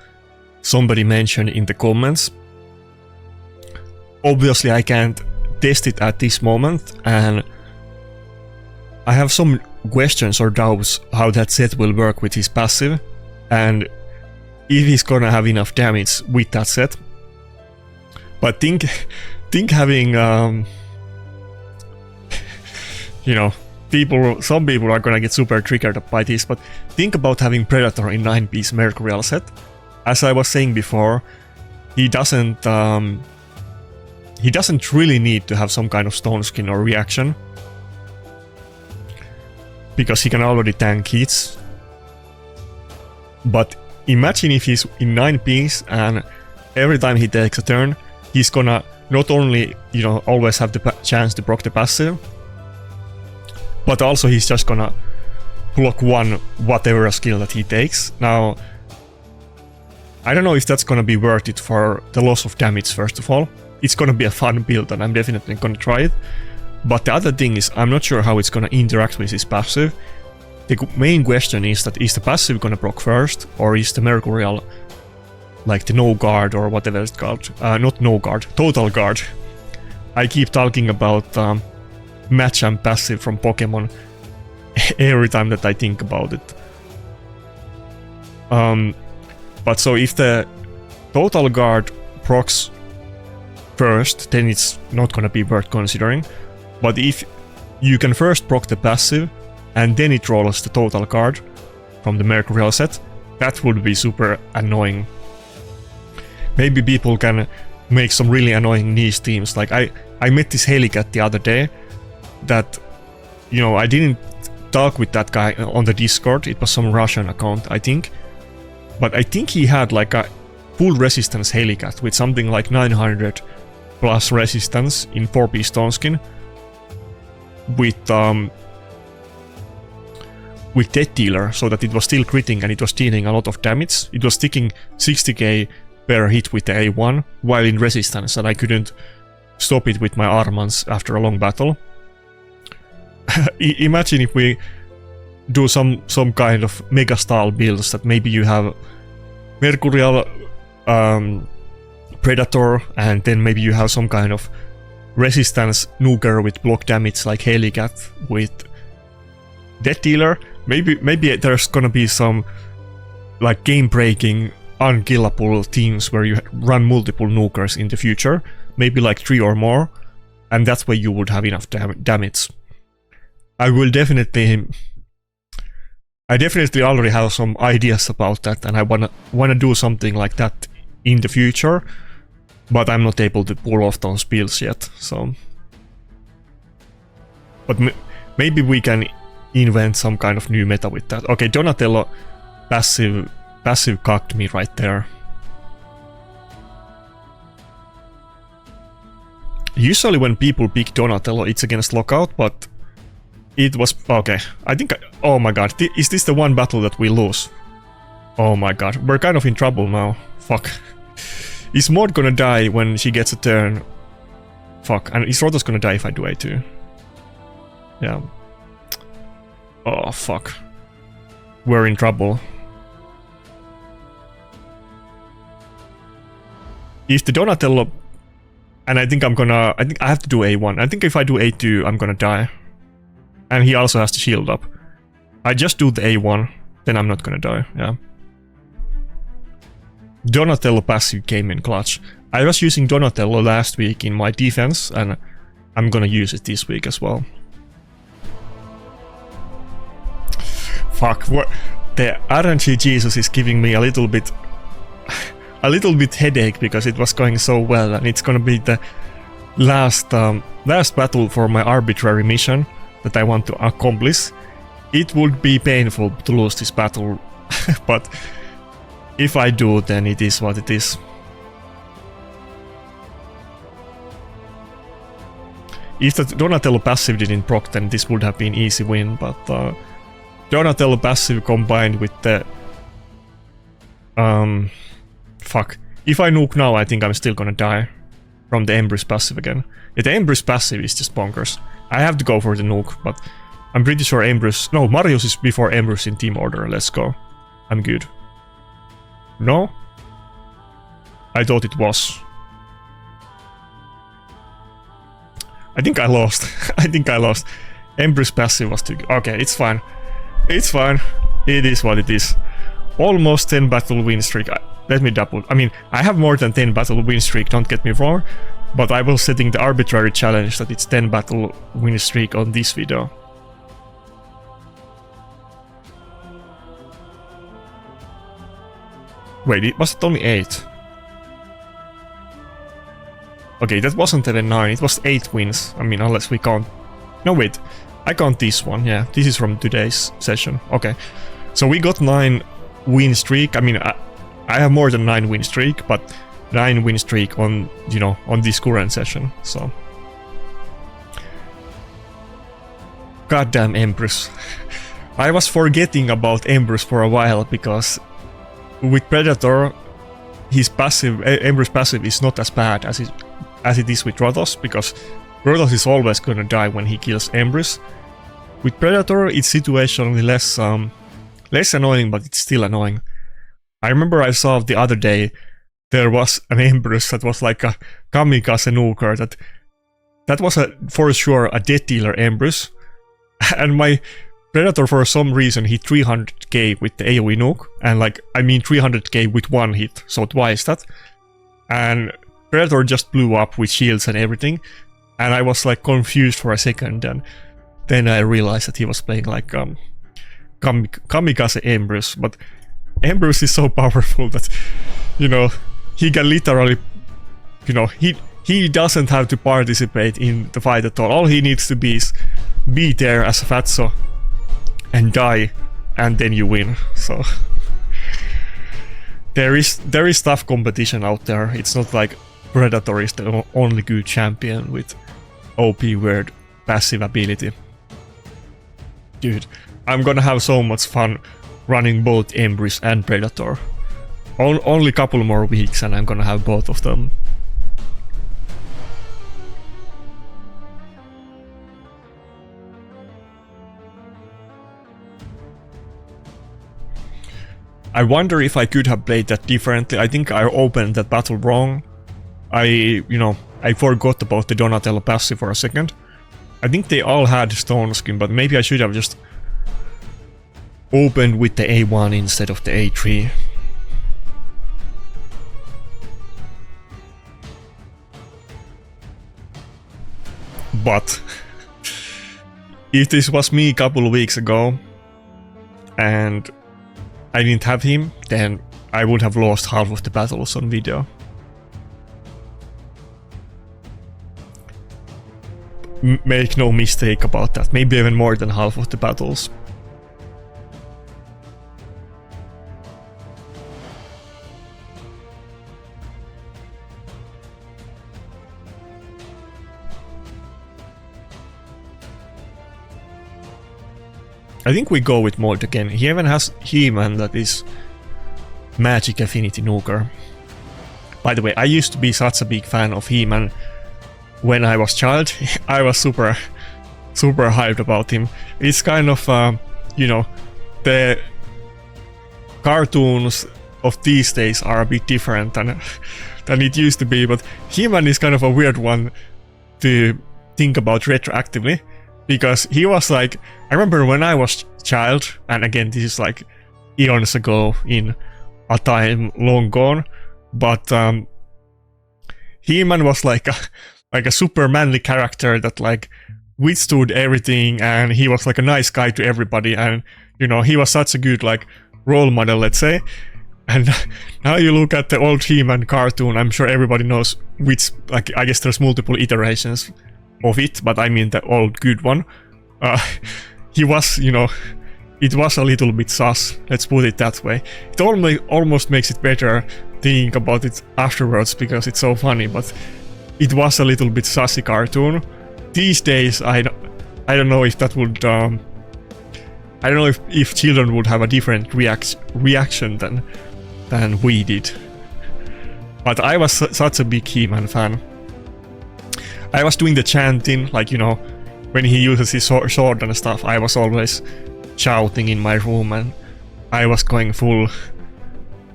somebody mentioned in the comments. Obviously, I can't test it at this moment, and I have some questions or doubts how that set will work with his passive, and if he's gonna have enough damage with that set. But think having you know, some people are gonna get super triggered by this, but think about having Predator in 9-piece Mercurial set. As I was saying before, he doesn't really need to have some kind of stone skin or reaction, because he can already tank hits. But imagine if he's in 9-piece and every time he takes a turn, he's gonna not only, you know, always have the chance to proc the passive, but also he's just gonna block one whatever skill that he takes. Now, I don't know if that's gonna be worth it for the loss of damage, first of all. It's gonna be a fun build and I'm definitely gonna try it. But the other thing is, I'm not sure how it's gonna interact with his passive. The main question is that, is the passive gonna proc first, or is the Mercurial, like the no guard or whatever it's called, not no guard, total guard. I keep talking about Machamp passive from Pokemon every time that I think about it. But so if the total guard procs first, then it's not gonna be worth considering. But if you can first proc the passive and then it rolls the total guard from the Mercurial set, that would be super annoying. Maybe people can make some really annoying niche teams. Like I met this Helicat the other day that, you know, I didn't talk with that guy on the Discord. It was some Russian account, I think. But I think he had like a full resistance Helicat with something like 900 plus resistance in 4-piece stone skin. With Death Dealer, so that it was still critting and it was dealing a lot of damage. It was sticking 60k per hit with the A1 while in resistance, and I couldn't stop it with my Armans after a long battle. Imagine if we do some kind of mega style builds that maybe you have Mercurial Predator, and then maybe you have some kind of resistance nuker with block damage like Helicat with Death Dealer. Maybe there's gonna be some like game-breaking, unkillable teams where you run multiple nukers in the future, maybe like 3 or more, and that's where you would have enough damage. I definitely already have some ideas about that, and I wanna do something like that in the future, but I'm not able to pull off those builds yet. So, but maybe we can invent some kind of new meta with that. Okay, Donatello passive cucked me right there. Usually when people pick Donatello, it's against Lockout, but it was okay. I think oh my god, is this the one battle that we lose? Oh my god, we're kind of in trouble now. Fuck. Is Maud gonna die when she gets a turn? Fuck, and is Rotos gonna die if I do A2? Yeah. Oh fuck. We're in trouble. If the Donatello... And I think I have to do A1. I think if I do A2, I'm gonna die. And he also has to shield up. I just do the A1, then I'm not gonna die, yeah. Donatello passive came in clutch. I was using Donatello last week in my defense, and I'm gonna use it this week as well. Fuck, what? The RNG Jesus is giving me a little bit headache because it was going so well, and it's gonna be the last battle for my arbitrary mission that I want to accomplish. It would be painful to lose this battle, but if I do, then it is what it is. If the Donatello passive didn't proc, then this would have been easy win, but Donatello passive combined with the... Fuck. If I nuke now, I think I'm still gonna die from the Embrus passive again. Yeah, the Embrus passive is just bonkers. I have to go for the nuke, but I'm pretty sure Embrus... No, Marius is before Embrus in team order. Let's go. I'm good. No? I thought it was. I think I lost. I think I lost. Embrus passive was too good. Okay, it's fine. It's fine. It is what it is. Almost 10 battle win streak. Let me double. I mean, I have more than 10 battle win streak, don't get me wrong. But I was setting the arbitrary challenge that it's 10 battle win streak on this video. Wait, was it only 8? Okay, that wasn't even 9, it was 8 wins. I mean, unless we count... No, wait. I count this one, yeah. This is from today's session. Okay. So we got 9 win streak. I mean, I have more than 9 win streak, but 9 win streak on, you know, on this current session, so... Goddamn Embrus. I was forgetting about Embrus for a while, because with Predator, his passive, Embrus passive is not as bad as it is with Rotos, because Rotos is always gonna die when he kills Embrus. With Predator, it's situationally less annoying, but it's still annoying. I remember I saw the other day there was an Embrus that was like a kamikaze nuker that was for sure a death dealer Embrus, and my Predator for some reason hit 300k with the AoE nuke, and like I mean 300k with one hit, so twice that, and Predator just blew up with shields and everything, and I was like confused for a second, and then I realized that he was playing like kamikaze Embrus, but Embrus is so powerful that, you know, he can literally, you know, he doesn't have to participate in the fight at all. All he needs to be is be there as a fatso and die, and then you win. So there is tough competition out there. It's not like Predator is the only good champion with OP weird passive ability. Dude, I'm gonna have so much fun running both Embrus and Predator. Only a couple more weeks and I'm gonna have both of them. I wonder if I could have played that differently. I think I opened that battle wrong. I forgot about the Donatello passive for a second. I think they all had stone skin, but maybe I should have just opened with the A1 instead of the A3. But if this was me a couple of weeks ago and I didn't have him, then I would have lost half of the battles on video. Make no mistake about that, maybe even more than half of the battles. I think we go with Mold again. He even has He-Man that is Magic Affinity Nuker. By the way, I used to be such a big fan of He-Man when I was child. I was super hyped about him. It's kind of, you know, the cartoons of these days are a bit different than it used to be, but He-Man is kind of a weird one to think about retroactively. Because he was like, I remember when I was child, and again this is like eons ago in a time long gone, but He-Man was like a super manly character that like withstood everything, and he was like a nice guy to everybody, and you know, he was such a good like role model, let's say. And now you look at the old He-Man cartoon, I'm sure everybody knows which, like, I guess there's multiple iterations of it, but I mean the old good one. He was, you know, it was a little bit sus, let's put it that way. It almost makes it better thinking about it afterwards because it's so funny, but it was a little bit sussy cartoon. These days, I don't know if that would I don't know if children would have a different reaction than we did. But I was such a big He-Man fan. I was doing the chanting, like, you know, when he uses his sword and stuff, I was always shouting in my room, and I was going full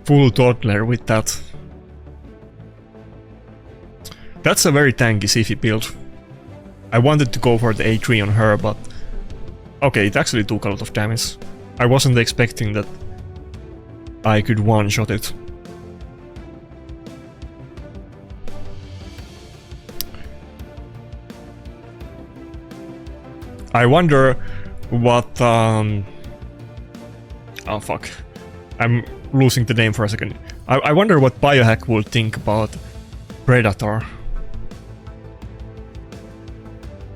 toddler with that. That's a very tanky Siphi build. I wanted to go for the A3 on her, but okay, it actually took a lot of damage. I wasn't expecting that I could one-shot it. I wonder what... oh fuck. I'm losing the name for a second. I wonder what Biohack will think about Predator.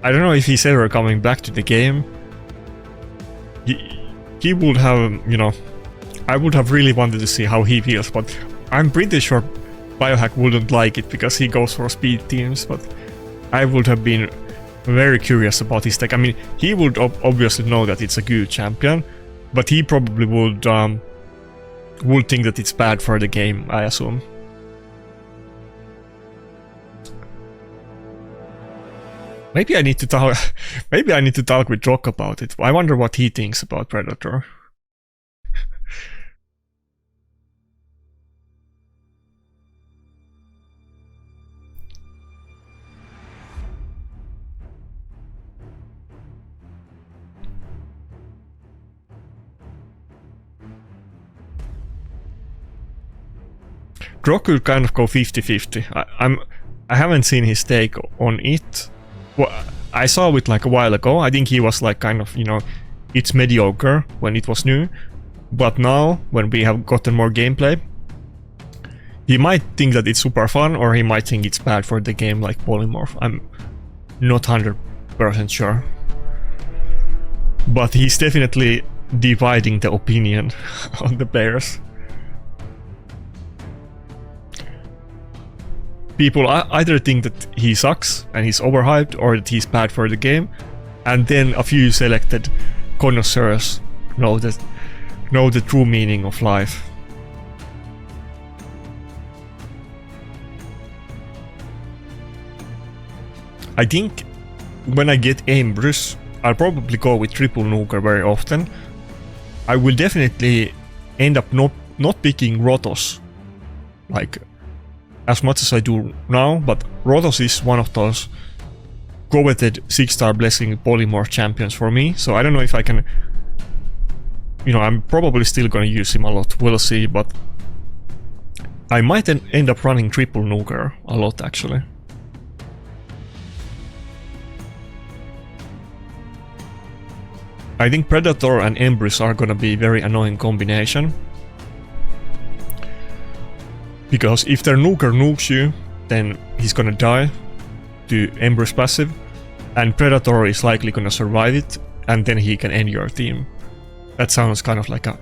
I don't know if he's ever coming back to the game. He would have, you know... I would have really wanted to see how he feels, but I'm pretty sure Biohack wouldn't like it because he goes for speed teams, but I would have been very curious about his tech. I mean, he would obviously know that it's a good champion, but he probably would think that it's bad for the game, I assume. Maybe I need to talk. Maybe I need to talk with Rock about it. I wonder what he thinks about Predator. Rock will kind of go 50-50. I haven't seen his take on it. Well, I saw it like a while ago. I think he was like kind of, you know, it's mediocre when it was new. But now, when we have gotten more gameplay, he might think that it's super fun, or he might think it's bad for the game like Polymorph. I'm not 100% sure. But he's definitely dividing the opinion on the players. People either think that he sucks and he's overhyped, or that he's bad for the game, and then a few selected connoisseurs know the true meaning of life. I think when I get Ambrose, I'll probably go with triple nuker very often. I will definitely end up not picking Rotos, like, as much as I do now, but Rotos is one of those coveted 6-star blessing polymorph champions for me, so I don't know if I can... You know, I'm probably still gonna use him a lot, we'll see, but I might end up running triple nuker a lot, actually. I think Predator and Empress are gonna be a very annoying combination. Because if their nuker nukes you, then he's gonna die to Empress passive, and Predator is likely gonna survive it, and then he can end your team. That sounds kind of like a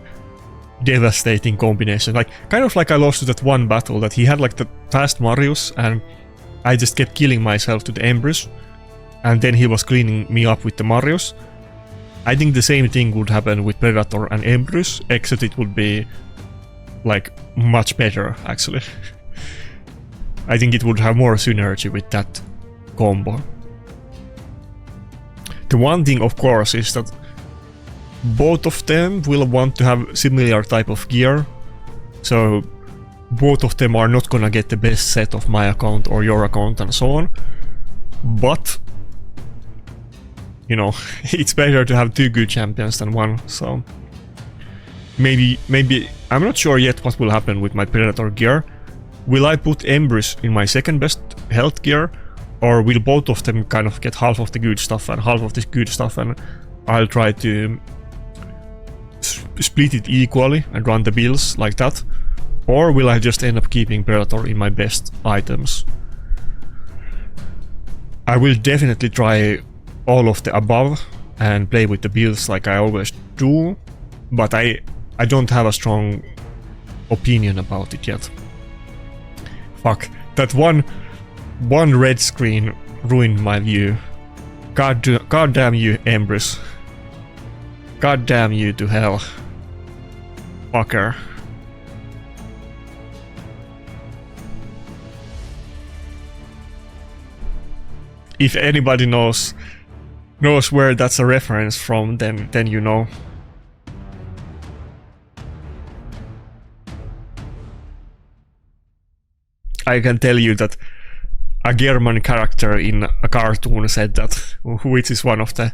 devastating combination. Like, kind of like I lost to that one battle that he had like the fast Marius, and I just kept killing myself to the Empress, and then he was cleaning me up with the Marius. I think the same thing would happen with Predator and Empress, except it would be like much better, actually. I think it would have more synergy with that combo. The one thing, of course, is that both of them will want to have similar type of gear, so both of them are not gonna get the best set of my account or your account and so on. But, you know, it's better to have two good champions than one, so maybe I'm not sure yet what will happen with my Predator gear. Will I put Empress in my second best health gear, or will both of them kind of get half of the good stuff and half of this good stuff, and I'll try to split it equally and run the builds like that? Or will I just end up keeping Predator in my best items? I will definitely try all of the above and play with the builds like I always do, but I don't have a strong opinion about it yet. Fuck, that one red screen ruined my view. God damn you, Empress. God damn you to hell. Fucker. If anybody knows where that's a reference from, then you know. I can tell you that a German character in a cartoon said that, which is one of the...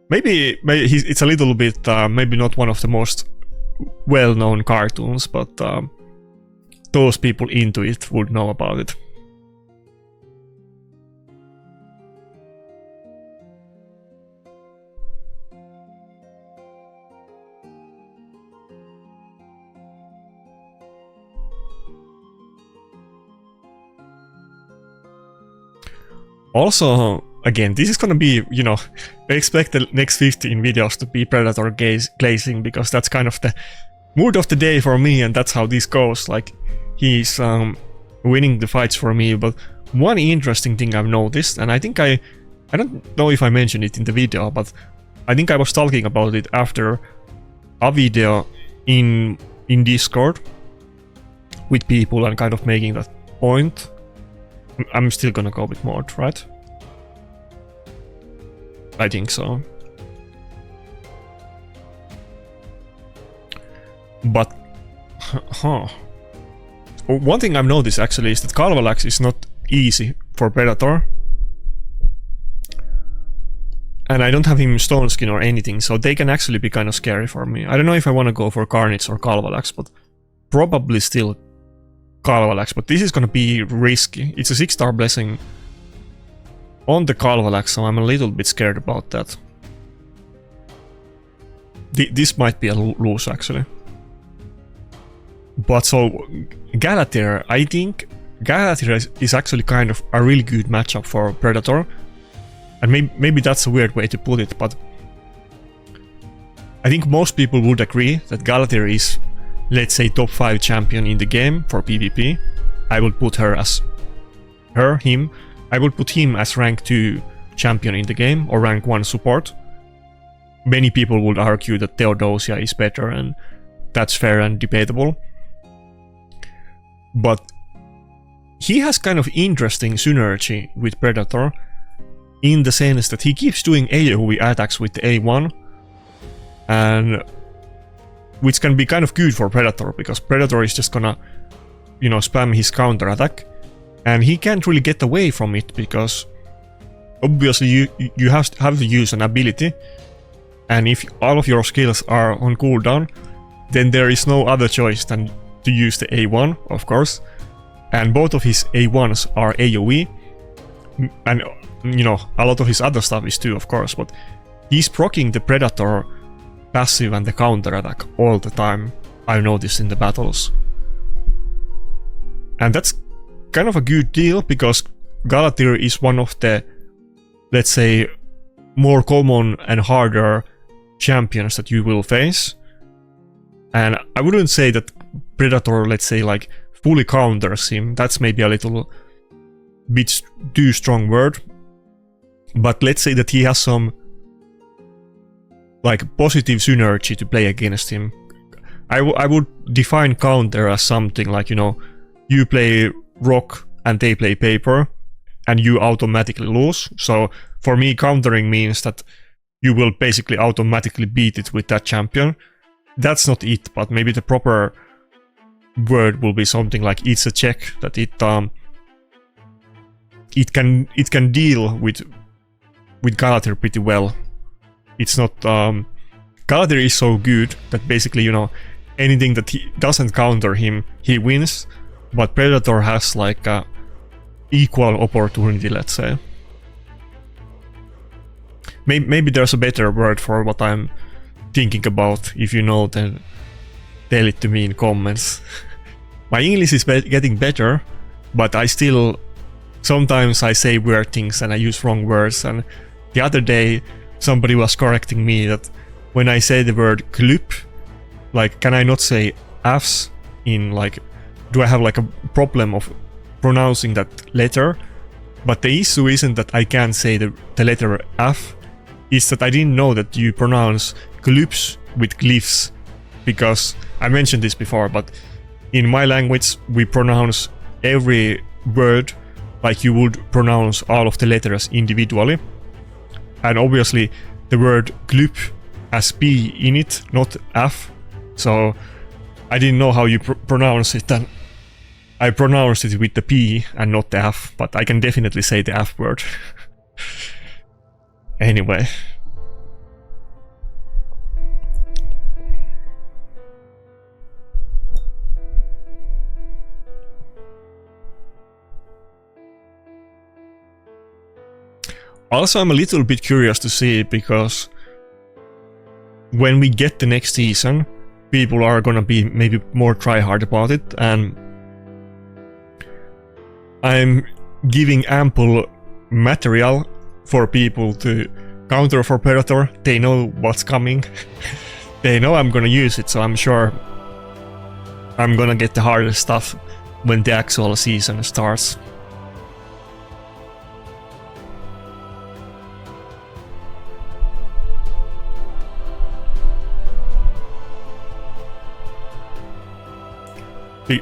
Maybe it's a little bit, maybe not one of the most well-known cartoons, but those people into it would know about it. Also, again, this is gonna be, you know, I expect the next 15 videos to be Predator glazing, because that's kind of the mood of the day for me, and that's how this goes. Like, he's winning the fights for me. But one interesting thing I've noticed, and I think I don't know if I mentioned it in the video, but I think I was talking about it after a video in Discord with people and kind of making that point. I'm still gonna go with mod, right? I think so. But, one thing I've noticed actually is that Kalvalax is not easy for Predator. And I don't have him Stone Skin or anything, so they can actually be kind of scary for me. I don't know if I want to go for Carnage or Kalvalax, but probably still Kalvalax, but this is gonna be risky. It's a 6-star blessing on the Kalvalax, so I'm a little bit scared about that. This might be a lose actually. But so, Galathir, I think Galathir is actually kind of a really good matchup for Predator. And maybe that's a weird way to put it, but I think most people would agree that Galathir is, let's say, top 5 champion in the game for PvP. I would put her as... him. I would put him as rank 2 champion in the game, or rank 1 support. Many people would argue that Theodosia is better, and that's fair and debatable. But he has kind of interesting synergy with Predator, in the sense that he keeps doing AoE attacks with the A1, and which can be kind of good for Predator, because Predator is just gonna, you know, spam his counterattack, and he can't really get away from it, because obviously you have to use an ability, and if all of your skills are on cooldown, then there is no other choice than to use the A1, of course, and both of his A1s are AoE, and you know, a lot of his other stuff is too, of course, but he's proccing the Predator passive and the counterattack all the time, I've noticed in the battles. And that's kind of a good deal, because Galathir is one of the, let's say, more common and harder champions that you will face. And I wouldn't say that Predator, let's say, like, fully counters him. That's maybe a little bit too strong word. But let's say that he has some, like, positive synergy to play against him. I would define counter as something like, you know, you play rock and they play paper, and you automatically lose. So for me, countering means that you will basically automatically beat it with that champion. That's not it, but maybe the proper word will be something like it's a check, that it can deal with Galathir pretty well. It's not Galathir is so good that basically, you know, anything that he doesn't counter him, he wins. But Predator has like a equal opportunity, let's say. Maybe there's a better word for what I'm thinking about. If you know, then tell it to me in comments. My English is getting better, but I still... Sometimes I say weird things and I use wrong words, and the other day somebody was correcting me that when I say the word klup, like, can I not say F's in, like, do I have like a problem of pronouncing that letter? But the issue isn't that I can't say the letter F, is that I didn't know that you pronounce glyphs with glyphs, because I mentioned this before, but in my language we pronounce every word like you would pronounce all of the letters individually, and obviously the word glyph has P in it, not F, so I didn't know how you pronounce it, and I pronounced it with the P and not the F, but I can definitely say the F word. Anyway. Also, I'm a little bit curious to see, because when we get the next season, people are gonna be maybe more try-hard about it, and I'm giving ample material for people to counter for Predator. They know what's coming. They know I'm gonna use it, so I'm sure I'm gonna get the hardest stuff when the actual season starts.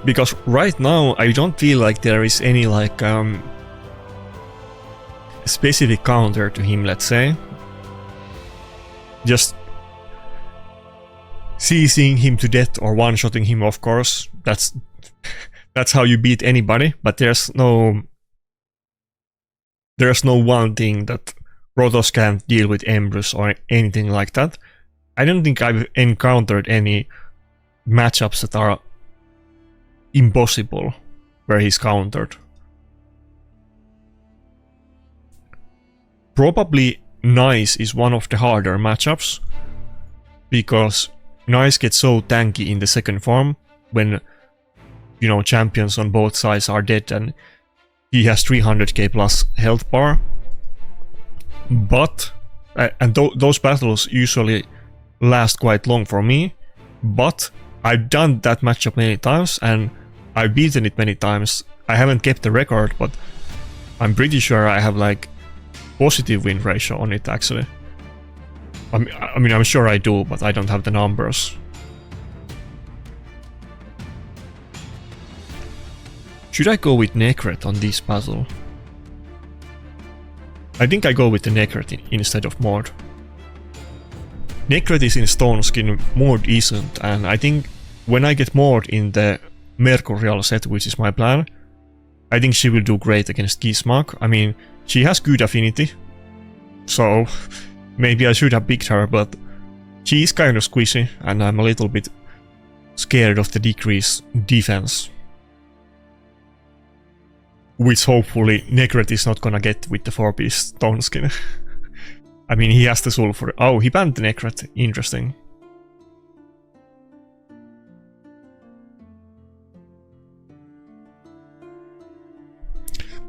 Because right now I don't feel like there is any like specific counter to him, let's say. Just seizing him to death or one-shotting him, of course. That's how you beat anybody, but there's no one thing that Protoss can't deal with Embrus or anything like that. I don't think I've encountered any matchups that are impossible where he's countered. Probably Nice is one of the harder matchups, because Nice gets so tanky in the second form when, you know, champions on both sides are dead and he has 300k plus health bar. But those battles usually last quite long for me, but I've done that matchup many times and I've beaten it many times. I haven't kept the record, but I'm pretty sure I have like positive win ratio on it actually. I mean, I'm sure I do, but I don't have the numbers. Should I go with Necret on this puzzle? I think I go with the Necret instead of Mord. Necret is in Stone Skin, Mord isn't, and I think when I get Mord in the Mercurial set, which is my plan, I think she will do great against Gismark. I mean, she has good affinity, so maybe I should have picked her, but she is kind of squishy, and I'm a little bit scared of the decreased defense. Which hopefully Necret is not gonna get with the 4-piece Stone Skin. I mean, he has the sulfur. Oh, he banned the Necret. Interesting.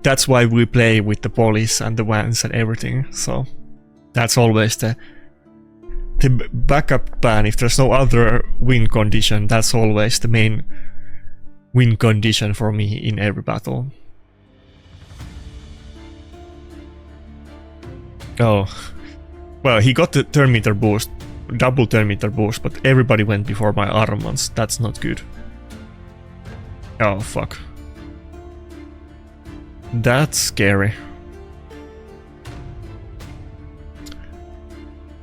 That's why we play with the police and the vans and everything, so that's always the backup plan. If there's no other win condition, that's always the main win condition for me in every battle. Oh, well, he got the turn meter boost, double turn meter boost, but everybody went before my armaments. That's not good. Oh, fuck. That's scary.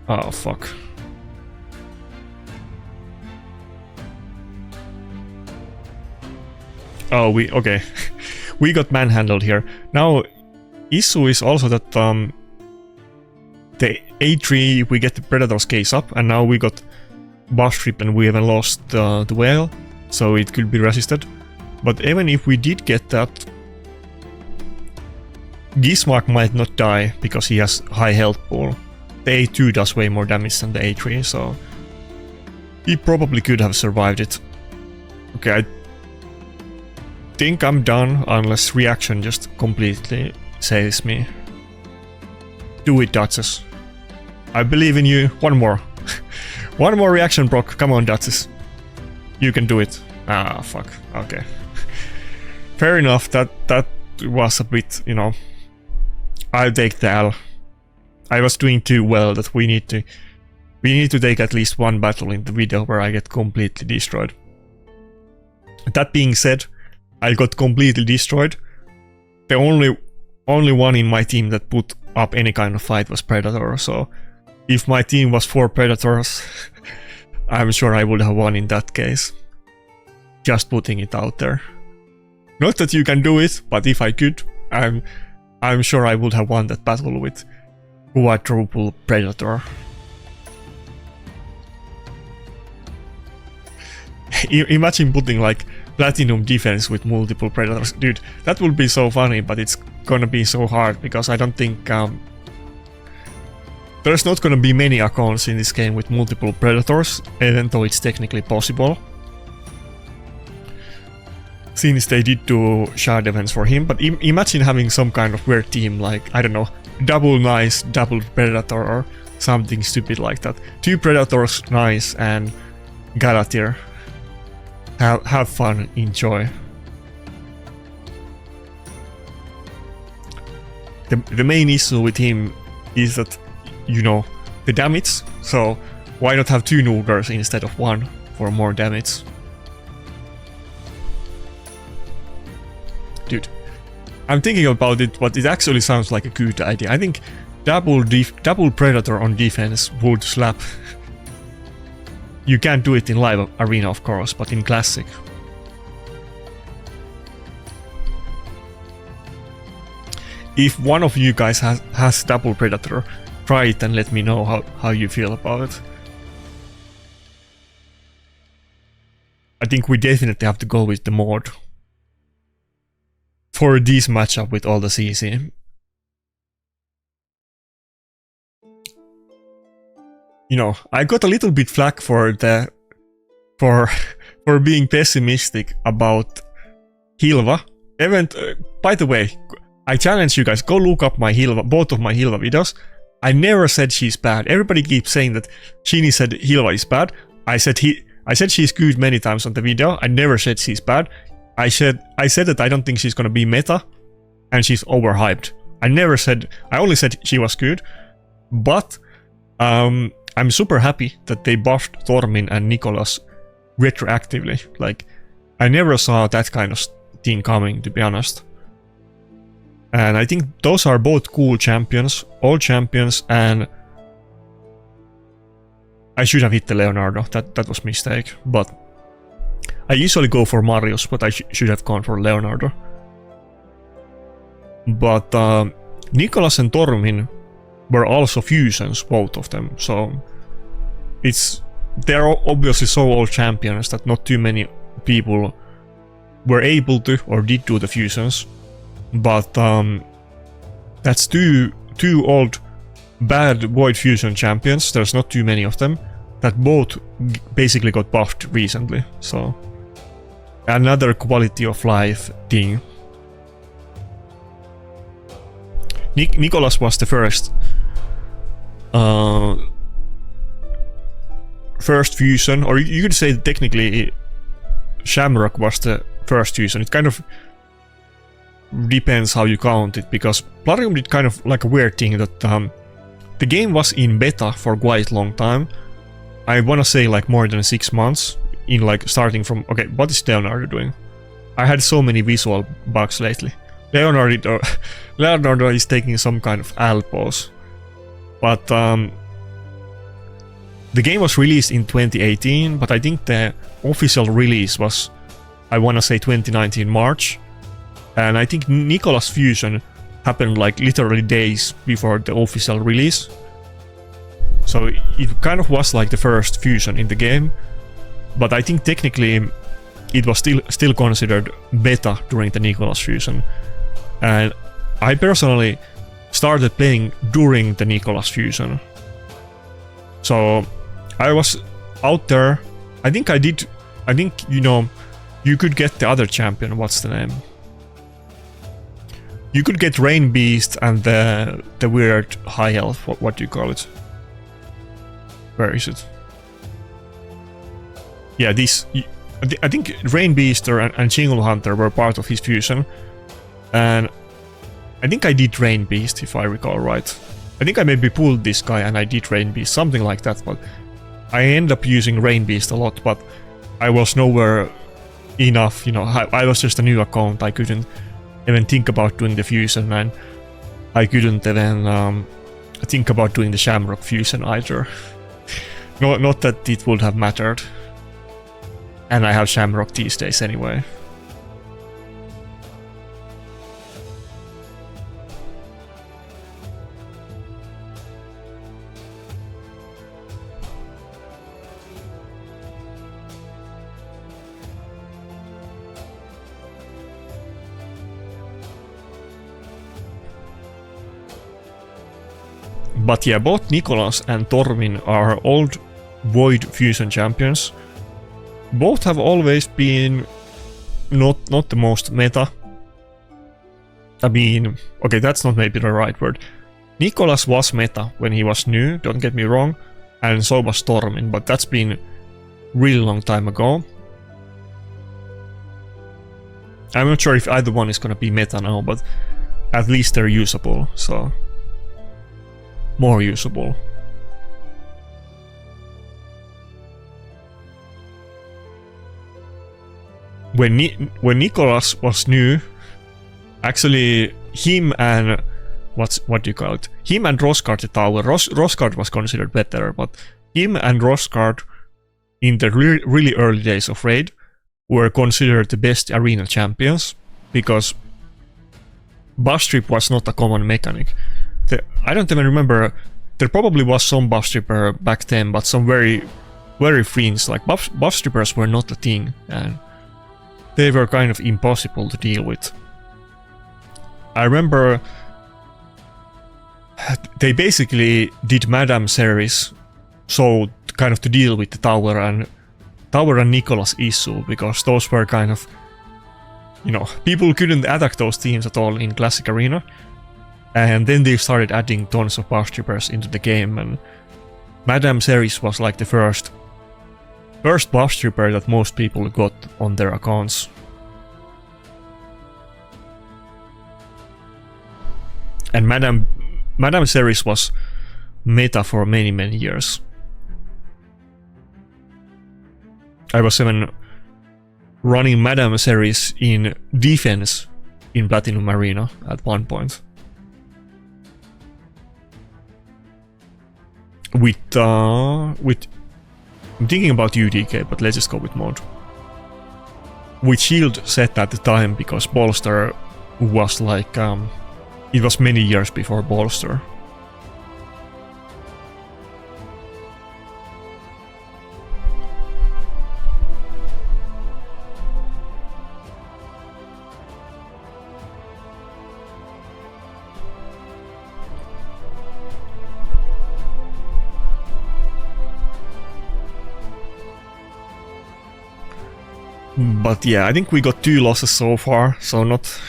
Oh, fuck. Oh, okay. We got manhandled here. Now, issue is also that the A3, we get the Predator's case up, and now we got buff strip and we haven't lost the whale, so it could be resisted. But even if we did get that, Gismark might not die because he has high health pool. The A2 does way more damage than the A3, so he probably could have survived it. Okay, I think I'm done unless reaction just completely saves me. Do it, Duchess. I believe in you. One more. One more reaction, Brock. Come on, Duchess. You can do it. Ah, fuck. Okay. Fair enough. That was a bit, you know. I'll take the L. I was doing too well that we need to take at least one battle in the video where I get completely destroyed. That being said, I got completely destroyed. The only one in my team that put up any kind of fight was Predator, so if my team was 4 Predators, I'm sure I would have won in that case. Just putting it out there. Not that you can do it, but if I could, I'm sure I would have won that battle with quadruple Predator. Imagine putting like platinum defense with multiple Predators. Dude, that would be so funny, but it's gonna be so hard because I don't think there's not gonna be many accounts in this game with multiple Predators, even though it's technically possible. Since they did do shard events for him, but imagine having some kind of weird team like, I don't know, double Nice, double Predator or something stupid like that. 2 Predators, Nice, and Galathir. Have fun, enjoy. The main issue with him is that, you know, the damage, so why not have 2 Nugers instead of 1 for more damage? Dude, I'm thinking about it, but it actually sounds like a good idea. I think double Predator on defense would slap. You can't do it in live arena, of course, but in classic. If one of you guys has double Predator, try it and let me know how you feel about it. I think we definitely have to go with the mod for this matchup with all the CC. You know, I got a little bit flack for being pessimistic about Hilva. By the way, I challenge you guys, go look up my Hilva, both of my Hilva videos. I never said she's bad. Everybody keeps saying that Shinny said Hilva is bad. I said she's good many times on the video. I never said she's bad. I said that I don't think she's gonna be meta, and she's overhyped. I only said she was good, but I'm super happy that they buffed Tormin and Nicholas retroactively. Like, I never saw that kind of thing coming, to be honest. And I think those are both cool champions, all champions, and I should have hit the Leonardo. That was a mistake, but I usually go for Marius, but I should have gone for Leonardo. But Nicholas and Tormin were also fusions, both of them, so they're obviously so old champions that not too many people were able to or did do the fusions, but that's two old bad Void Fusion champions, there's not too many of them, that both basically got buffed recently, so another quality of life thing. Nicholas was the first fusion, or you could say technically Shamrock was the first fusion. It kind of depends how you count it, because Plarium did kind of like a weird thing that the game was in beta for quite a long time. I wanna say like more than 6 months, in like starting from, okay, what is Leonardo doing? I had so many visual bugs lately. Leonardo is taking some kind of L pose. But the game was released in 2018, but I think the official release was, I wanna say 2019 March. And I think Nicholas Fusion happened like literally days before the official release. So it kind of was like the first fusion in the game. But I think technically it was still considered beta during the Nicholas fusion. And I personally started playing during the Nicholas fusion. So I was out there. I think, you know, you could get the other champion. What's the name? You could get Rain Beast and the weird high elf. What do you call it? Where is it? Yeah, this. I think Rain Beast and Jingle Hunter were part of his fusion, and I think I did Rain Beast if I recall right. I think I maybe pulled this guy and I did Rain Beast, something like that, but I end up using Rain Beast a lot, but I was nowhere enough, you know, I was just a new account, I couldn't even think about doing the fusion, and I couldn't even think about doing the Shamrock fusion either. Not that it would have mattered. And I have Shamrock these days anyway. But yeah, both Nicholas and Tormin are old Void Fusion champions. Both have always been not the most meta. I mean, okay, that's not maybe the right word. Nicholas was meta when he was new, don't get me wrong, and so was Tormin, but that's been really long time ago. I'm not sure if either one is gonna be meta now, but at least they're usable, so more usable. When Nicholas was new, actually him and what do you call it? Him and Rosgard the Tower. Rosgard was considered better, but him and Rosgard in the really early days of Raid were considered the best arena champions because buff strip was not a common mechanic. I don't even remember. There probably was some buff stripper back then, but some very fringe. Like buff strippers were not a thing, and they were kind of impossible to deal with. I remember they basically did Madame Series, so kind of to deal with the Tower and Nicholas issue, because those were kind of, you know, people couldn't attack those teams at all in Classic Arena. And then they started adding tons of buff strippers into the game, and Madame Series was like the first buff stripper that most people got on their accounts. And Madame Series was meta for many years. I was even running Madame Series in defense in Platinum Arena at one point. With I'm thinking about UDK, but let's just go with mod. With shield set at the time, because bolster was like it was many years before bolster. But yeah, I think we got 2 losses so far, so not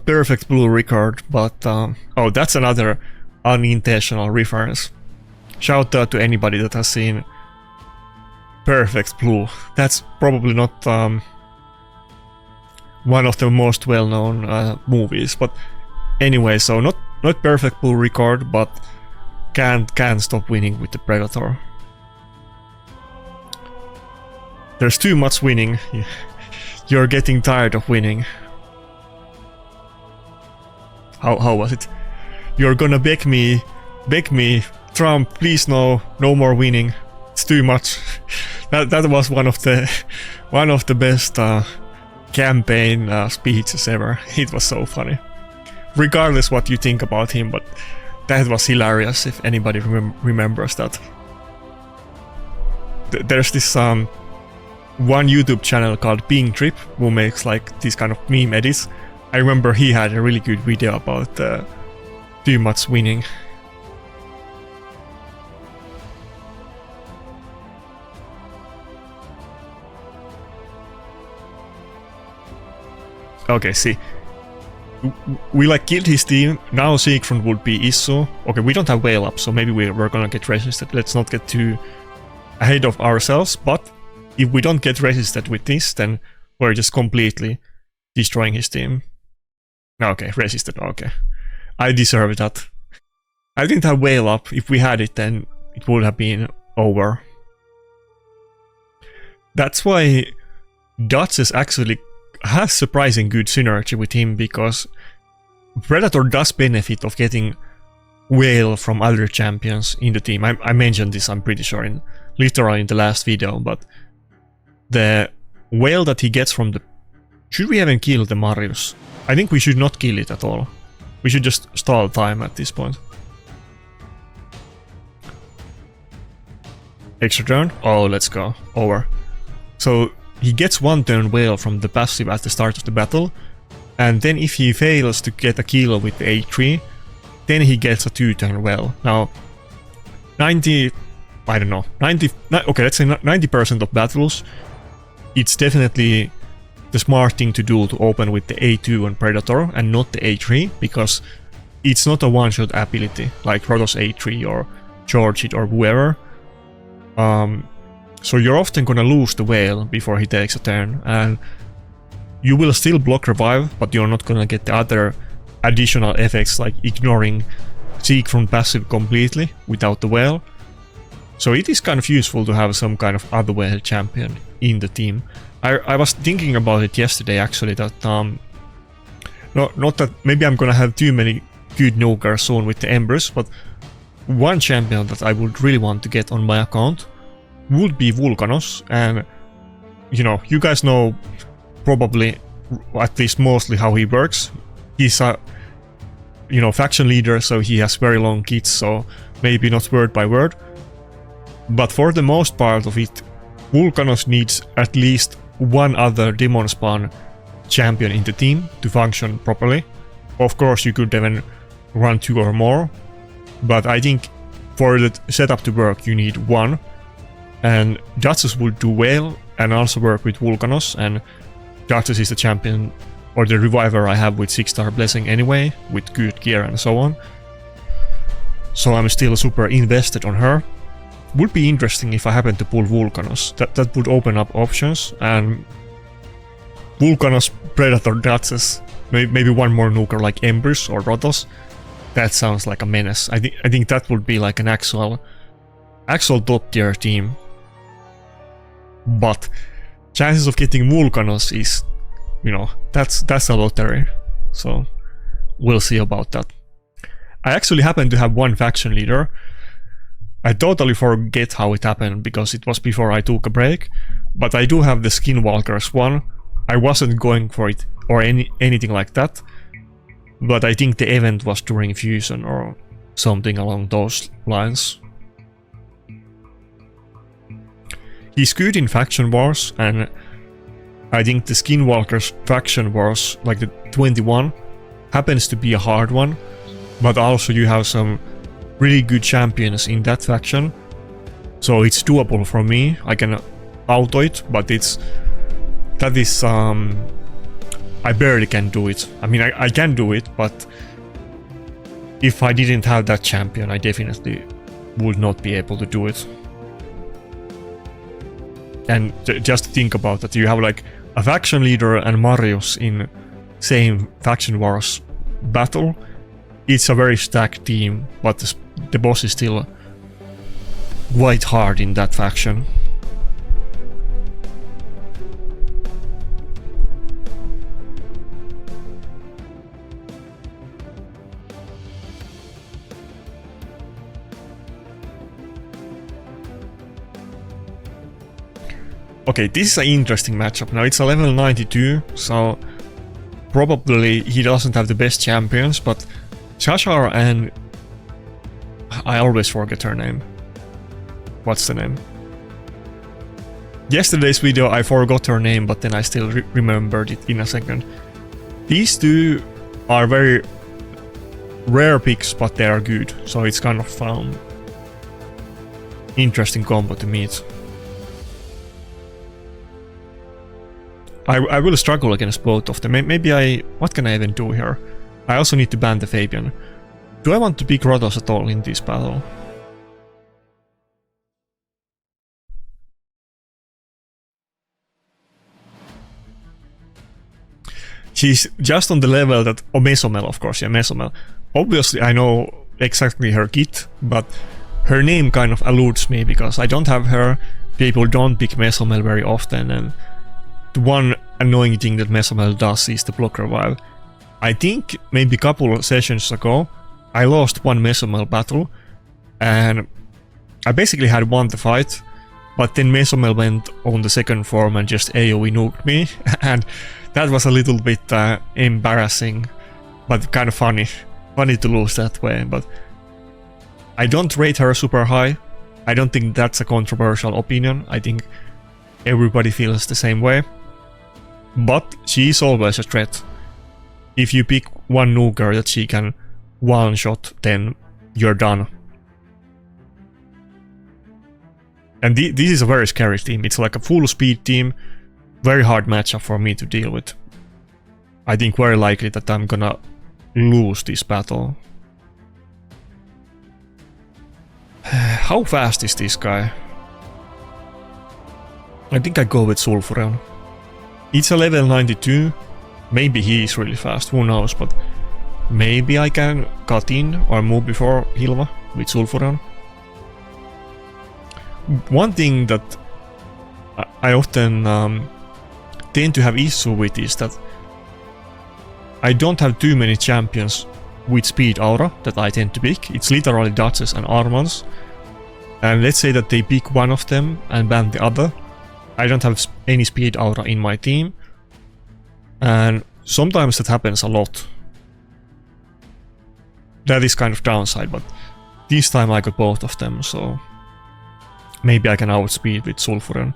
perfect blue record, but oh, that's another unintentional reference. Shout out to anybody that has seen Perfect Blue. That's probably not one of the most well-known movies, but anyway, so not perfect blue record, but can't stop winning with the Predator. There's too much winning. You're getting tired of winning. How was it? You're gonna beg me, Trump, please no more winning. It's too much. That was one of the best campaign speeches ever. It was so funny. Regardless what you think about him, but that was hilarious if anybody remembers that. There's this one YouTube channel called Ping Trip who makes like these kind of meme edits. I remember he had a really good video about too much winning. Okay, see. We like killed his team, now Siegfried would be issue. Okay, we don't have Whale up, so maybe we're gonna get resisted. Let's not get too ahead of ourselves, but if we don't get resisted with this, then we're just completely destroying his team. Okay, resisted, okay. I deserve that. I didn't have Whale up. If we had it, then it would have been over. That's why Duchess actually has surprising good synergy with him, because Predator does benefit of getting Whale from other champions in the team. I mentioned this, I'm pretty sure, literally in the last video, but the Whale that he gets from the... Should we even kill the Marius? I think we should not kill it at all. We should just stall time at this point. Extra turn? Oh, let's go. Over. So he gets 1 turn Whale from the passive at the start of the battle, and then if he fails to get a kill with the H3, then he gets a 2 turn Whale. Now, 90... I don't know. 90... Okay, let's say 90% of battles, it's definitely the smart thing to do to open with the A2 on Predator and not the A3, because it's not a one-shot ability like Protoss A3 or Charge It or whoever. So you're often gonna lose the Whale before he takes a turn, and you will still block revive, but you're not gonna get the other additional effects like ignoring Seek from passive completely without the Whale. So it is kind of useful to have some kind of other Whale champion in the team. I was thinking about it yesterday actually, that not that maybe I'm gonna have too many good nukers soon with the Embers, but one champion that I would really want to get on my account would be Vulcanos, and you know, you guys know probably at least mostly how he works. He's a, you know, faction leader, so he has very long kits, so maybe not word by word, but for the most part of it, Vulcanos needs at least one other Demon Spawn champion in the team to function properly. Of course you could even run 2 or more, but I think for the setup to work you need one, and Duchess would do well and also work with Vulcanos, and Duchess is the champion or the reviver I have with 6-star blessing anyway, with good gear and so on. So I'm still super invested on her. Would be interesting if I happen to pull Vulcanos. That would open up options, and Vulcanos, Predator, Duchess, maybe one more nuker like Embers or Rotos. That sounds like a menace. I think that would be like an actual top tier team. But chances of getting Vulcanos is, you know, that's a lottery. So we'll see about that. I actually happen to have one faction leader. I totally forget how it happened because it was before I took a break, but I do have the Skinwalkers one. I wasn't going for it or anything like that, but I think the event was during Fusion or something along those lines. He's good in faction wars, and I think the Skinwalkers faction wars, like the 21, happens to be a hard one, but also you have some really good champions in that faction, so it's doable for me. I can auto it, but I barely can do it. I mean, I can do it, but if I didn't have that champion, I definitely would not be able to do it. And just think about that, you have like a faction leader and Marius in same faction wars battle. It's a very stacked team, but the boss is still quite hard in that faction. Okay, this is an interesting matchup. Now it's a level 92, so probably he doesn't have the best champions, but Shashar and... I always forget her name. What's the name? Yesterday's video I forgot her name, but then I still remembered it in a second. These two are very rare picks, but they are good, so it's kind of interesting combo to meet. I will struggle against both of them. Maybe what can I even do here? I also need to ban the Fabian. Do I want to pick Rotos at all in this battle? She's just on the level that... Oh, Mesomel, of course, yeah, Mesomel. Obviously, I know exactly her kit, but her name kind of eludes me because I don't have her. People don't pick Mesomel very often, and the one annoying thing that Mesomel does is the block revive. I think maybe a couple of sessions ago I lost one Mesomel battle, and I basically had won the fight, but then Mesomel went on the second form and just AoE nuked me, and that was a little bit embarrassing, but kind of funny. Funny to lose that way, but I don't rate her super high. I don't think that's a controversial opinion. I think everybody feels the same way. But she is always a threat. If you pick one nuker that she can one-shot, then you're done. And this is a very scary team. It's like a full speed team. Very hard matchup for me to deal with. I think very likely that I'm gonna lose this battle. How fast is this guy? I think I go with Sulfuron. It's a level 92. Maybe he is really fast, who knows, but maybe I can cut in or move before Hilva with Sulfuron. One thing that I often tend to have issue with is that I don't have too many champions with speed aura that I tend to pick. It's literally Duchess and Armans. And let's say that they pick one of them and ban the other. I don't have any speed aura in my team. And sometimes that happens a lot. That is kind of downside, but this time I got both of them, so maybe I can outspeed with Sulfuron.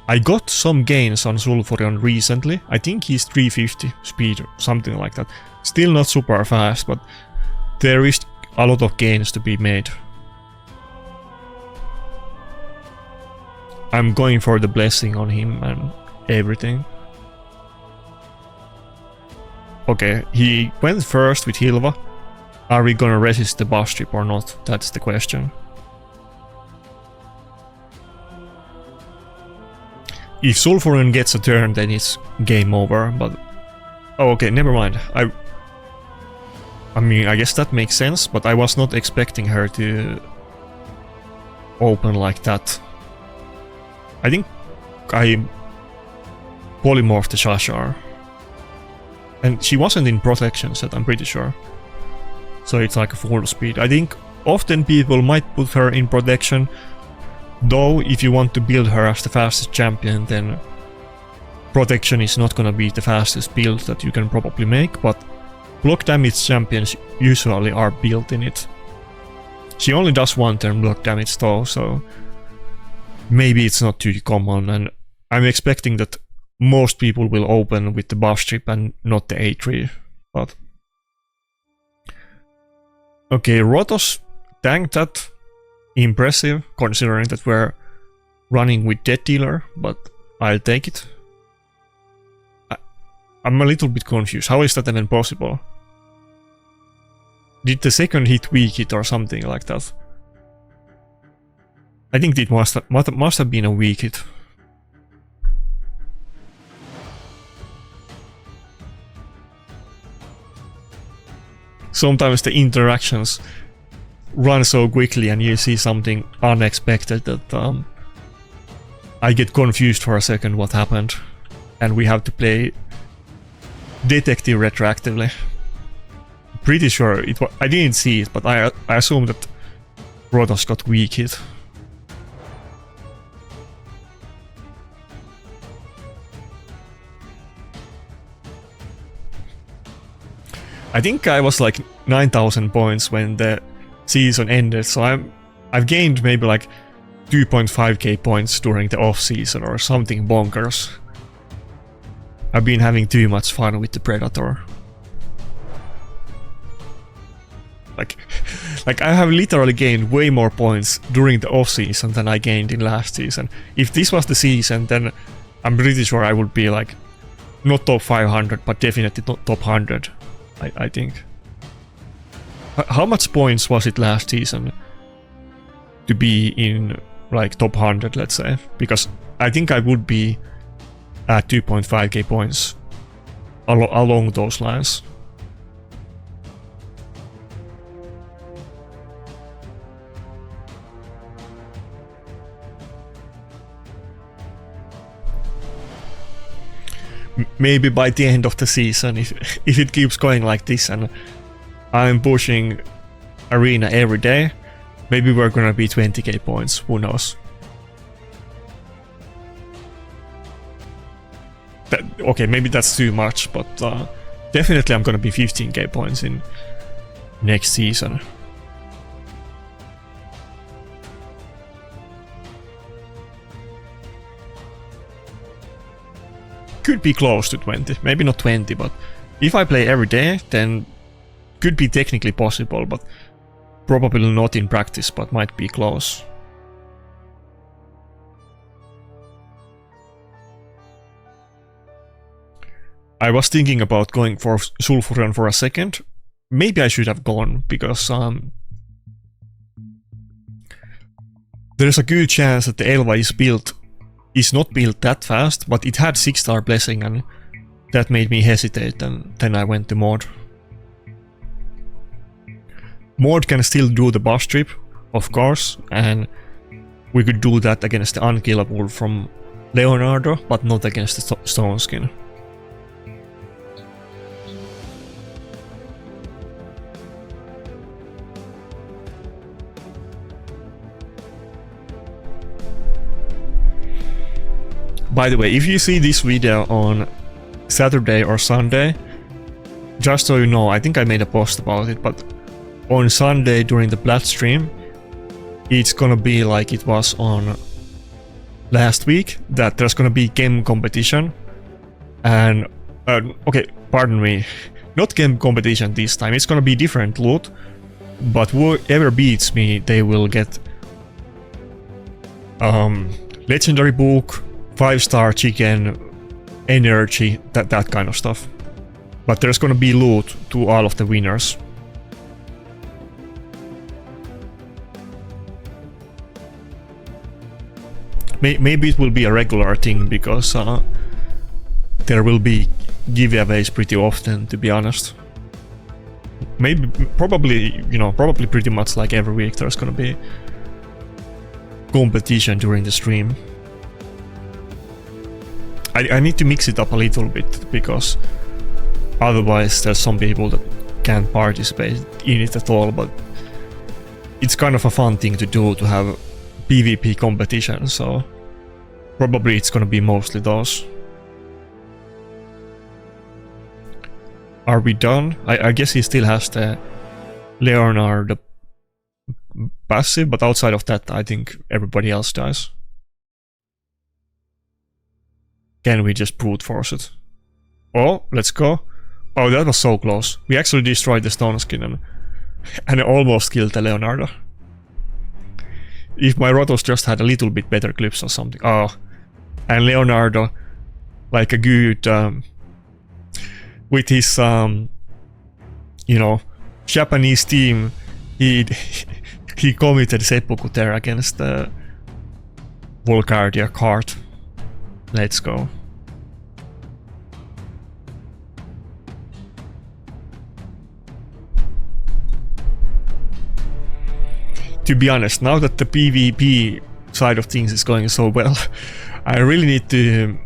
I got some gains on Sulfuron recently. I think he's 350 speed, something like that. Still not super fast, but there is a lot of gains to be made. I'm going for the blessing on him and everything. Okay, he went first with Hilva. Are we gonna resist the boss trip or not? That's the question. If Sulfuron gets a turn, then it's game over, but... Oh, okay, never mind. I mean, I guess that makes sense, but I was not expecting her to open like that. I think I polymorphed the Shashar. And she wasn't in protection set, I'm pretty sure. So it's like a full speed. I think often people might put her in protection, though if you want to build her as the fastest champion, then protection is not gonna be the fastest build that you can probably make, but block damage champions usually are built in it. She only does one turn block damage though, so maybe it's not too common, and I'm expecting that most people will open with the buff strip and not the A3, but... Okay, Rotos tanked that. Impressive, considering that we're running with Death Dealer, but I'll take it. I'm a little bit confused. How is that even possible? Did the second hit weak hit or something like that? I think it must have been a weak hit. Sometimes the interactions run so quickly and you see something unexpected that I get confused for a second what happened, and we have to play detective retroactively. Pretty sure it was, I didn't see it, but I assume that Rotos got weak hit. I think I was like 9,000 points when the season ended, so I've gained maybe like 2.5k points during the off season or something bonkers. I've been having too much fun with the Predator. Like I have literally gained way more points during the off season than I gained in last season. If this was the season, then I'm pretty sure I would be like not top 500, but definitely not top 100. I think. How much points was it last season to be in like top 100, let's say? Because I think I would be at 2.5k points along those lines. maybe by the end of the season, if it keeps going like this and I'm pushing arena every day, maybe we're gonna be 20k points, who knows. Okay, maybe that's too much, but definitely I'm gonna be 15k points in next season. Could be close to 20, maybe not 20, but if I play every day, then could be technically possible, but probably not in practice, but might be close. I was thinking about going for Sulfurion for a second. Maybe I should have gone, because there's a good chance that the Elva is not built that fast, but it had 6-star blessing and that made me hesitate, and then I went to Mod. Mod can still do the boss trip, of course, and we could do that against the Unkillable from Leonardo, but not against the Stone Skin. By the way, if you see this video on Saturday or Sunday, just so you know, I think I made a post about it, but on Sunday during the Plat stream, it's gonna be like it was on last week, that there's gonna be game competition, and okay, pardon me, not game competition this time, it's gonna be different loot, but whoever beats me, they will get legendary book, 5-star chicken, energy, that kind of stuff. But there's gonna be loot to all of the winners. Maybe it will be a regular thing, because there will be giveaways pretty often, to be honest. Maybe, probably, you know, probably pretty much like every week there's gonna be competition during the stream. I need to mix it up a little bit, because otherwise there's some people that can't participate in it at all, but it's kind of a fun thing to do, to have PvP competition, so probably it's gonna be mostly those. Are we done? I guess he still has the Leonard passive, but outside of that I think everybody else does. Can we just brute force it? Oh, let's go. Oh, that was so close. We actually destroyed the Stone Skin and almost killed the Leonardo. If my Rotos just had a little bit better clips or something. Oh, and Leonardo, like a good, with his, you know, Japanese team, he committed seppuku there against the Volcardia card. Let's go. To be honest, now that the PvP side of things is going so well, I really need to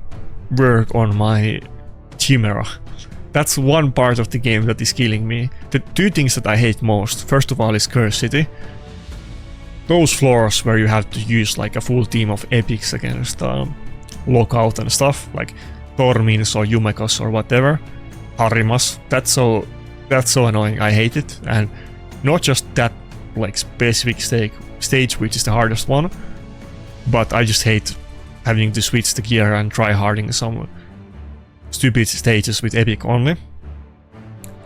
work on my Chimera. That's one part of the game that is killing me. The two things that I hate most, first of all, is Curse City. Those floors where you have to use like a full team of epics against Lockout and stuff, like Tormins or Yumekos or whatever, Harimas, that's so annoying, I hate it. And not just that like specific stage which is the hardest one, but I just hate having to switch the gear and try harding some stupid stages with epic only.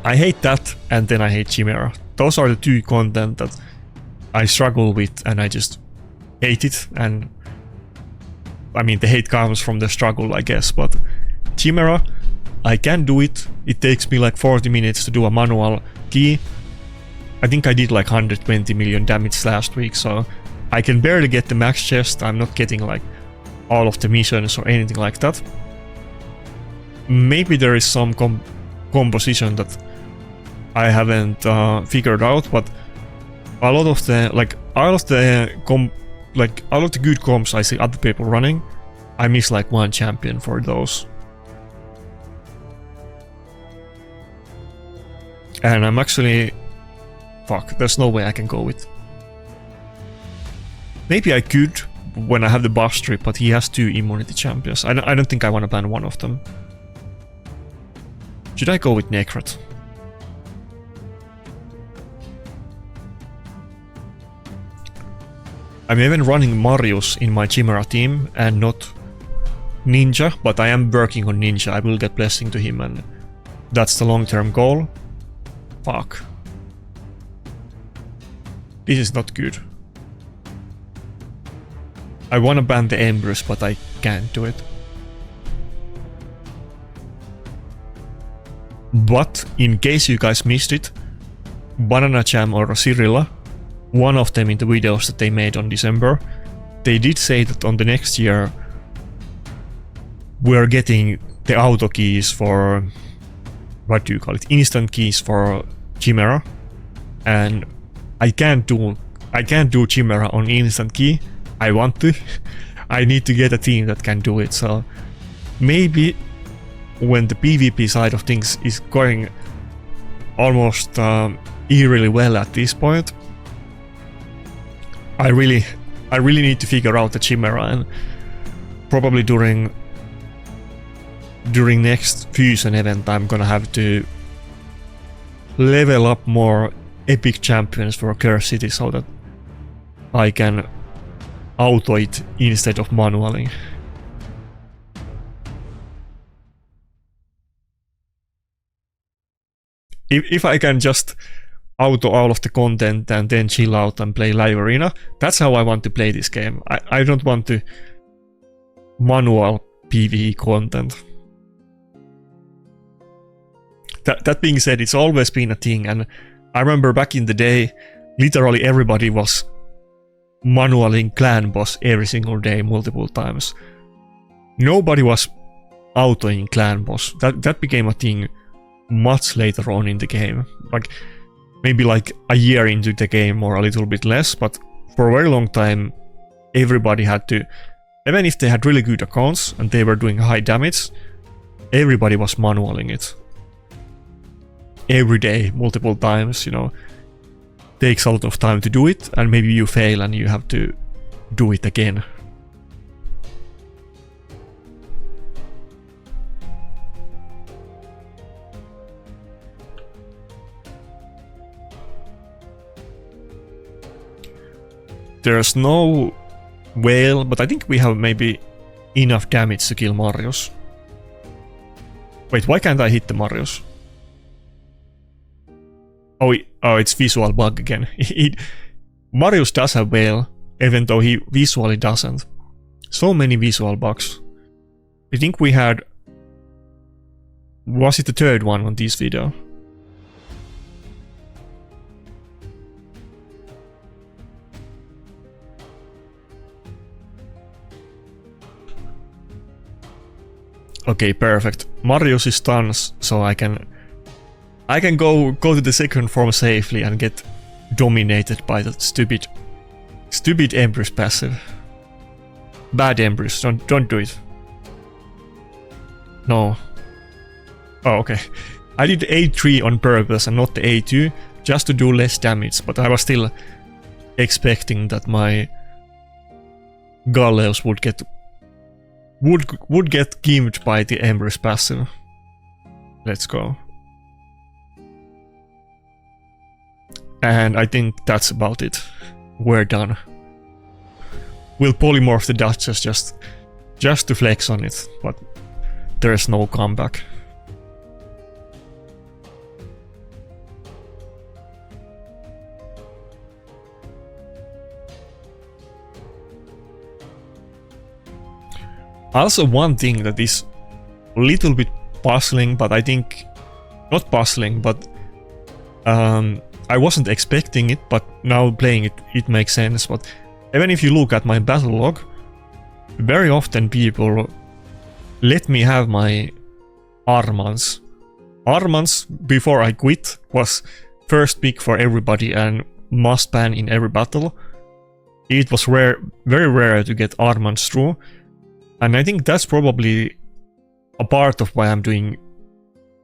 I hate that, and then I hate Chimera. Those are the two content that I struggle with, and I just hate it. And I mean, the hate comes from the struggle, I guess, but Chimera, I can do it. It takes me like 40 minutes to do a manual key. I think I did like 120 million damage last week, so I can barely get the max chest. I'm not getting like all of the missions or anything like that. Maybe there is some composition that I haven't figured out, but a lot of the good comps I see other people running, I miss like one champion for those. And I'm actually... Fuck, there's no way I can go with... Maybe I could when I have the buff strip, but he has 2 immunity champions. I don't think I want to ban one of them. Should I go with Nakarada? I'm even running Marius in my Chimera team and not Ninja, but I am working on Ninja. I will get Blessing to him and that's the long-term goal. Fuck. This is not good. I wanna ban the Empress, but I can't do it. But in case you guys missed it, Banana Jam or Cyrilla, one of them in the videos that they made on December, they did say that on the next year we're getting the auto keys for, what do you call it, instant keys for Chimera, and I can't do Chimera on instant key. I want to. I need to get a team that can do it, so maybe when the PvP side of things is going almost eerily well at this point, I really need to figure out the Chimera, and probably during next Fusion event I'm gonna have to level up more epic champions for Curse City so that I can auto it instead of manually. If I can just auto all of the content and then chill out and play live arena, that's how I want to play this game. I don't want to manual PvE content. That being said, it's always been a thing, and I remember back in the day, literally everybody was manualing clan boss every single day, multiple times. Nobody was autoing clan boss. That became a thing much later on in the game. Like, maybe like a year into the game or a little bit less, but for a very long time, everybody had to, even if they had really good accounts and they were doing high damage, everybody was manualing it. Every day, multiple times, you know. Takes a lot of time to do it, and maybe you fail and you have to do it again. There's no whale, but I think we have maybe enough damage to kill Marius. Wait, why can't I hit the Marius? Oh, it's visual bug again. Marius does have whale, even though he visually doesn't. So many visual bugs. I think we had... Was it the third one on this video? Okay, perfect. Marius is stuns, so I can go to the second form safely and get dominated by that stupid Empress passive. Bad Empress, don't do it. No. Oh, okay. I did A3 on purpose and not the A2, just to do less damage, but I was still expecting that my Galleos would get gimped by the Empress passive. Let's go. And I think that's about it. We're done. We'll polymorph the Duchess just to flex on it, but there's no comeback. Also, one thing that is a little bit puzzling, but I think not puzzling, but I wasn't expecting it, but now playing it makes sense. But even if you look at my battle log, very often people let me have my Armans. Armans, before I quit, was first pick for everybody and must ban in every battle. It was rare, very rare to get Armans through, and I think that's probably a part of why I'm doing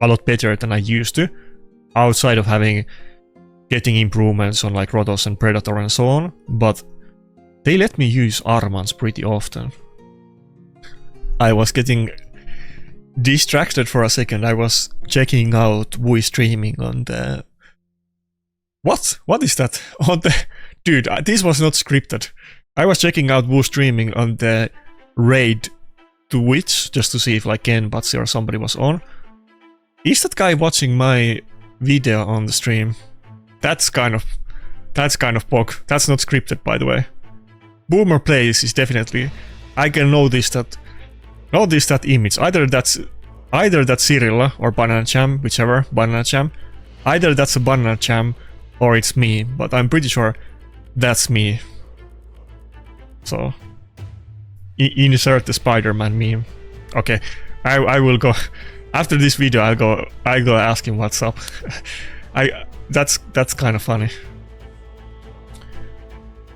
a lot better than I used to. outside of getting improvements on like Rotos and Predator and so on, but they let me use Armans pretty often. I was getting distracted for a second. I was checking out Wui streaming on the... What is that? On the... Dude, this was not scripted. I was checking out Wui streaming on the raid to Twitch just to see if like Ken, Batsy or somebody was on. Is that guy watching my video on the stream? That's kind of bug. That's not scripted, by the way. Boomer Plays is definitely... I can notice that image. Either that's Cyrilla or Banana Jam, whichever, Banana Jam. Either that's a Banana Jam or it's me, but I'm pretty sure that's me. So insert the Spider-Man meme. Okay, I will go after this video. I'll go ask him what's up. That's kind of funny.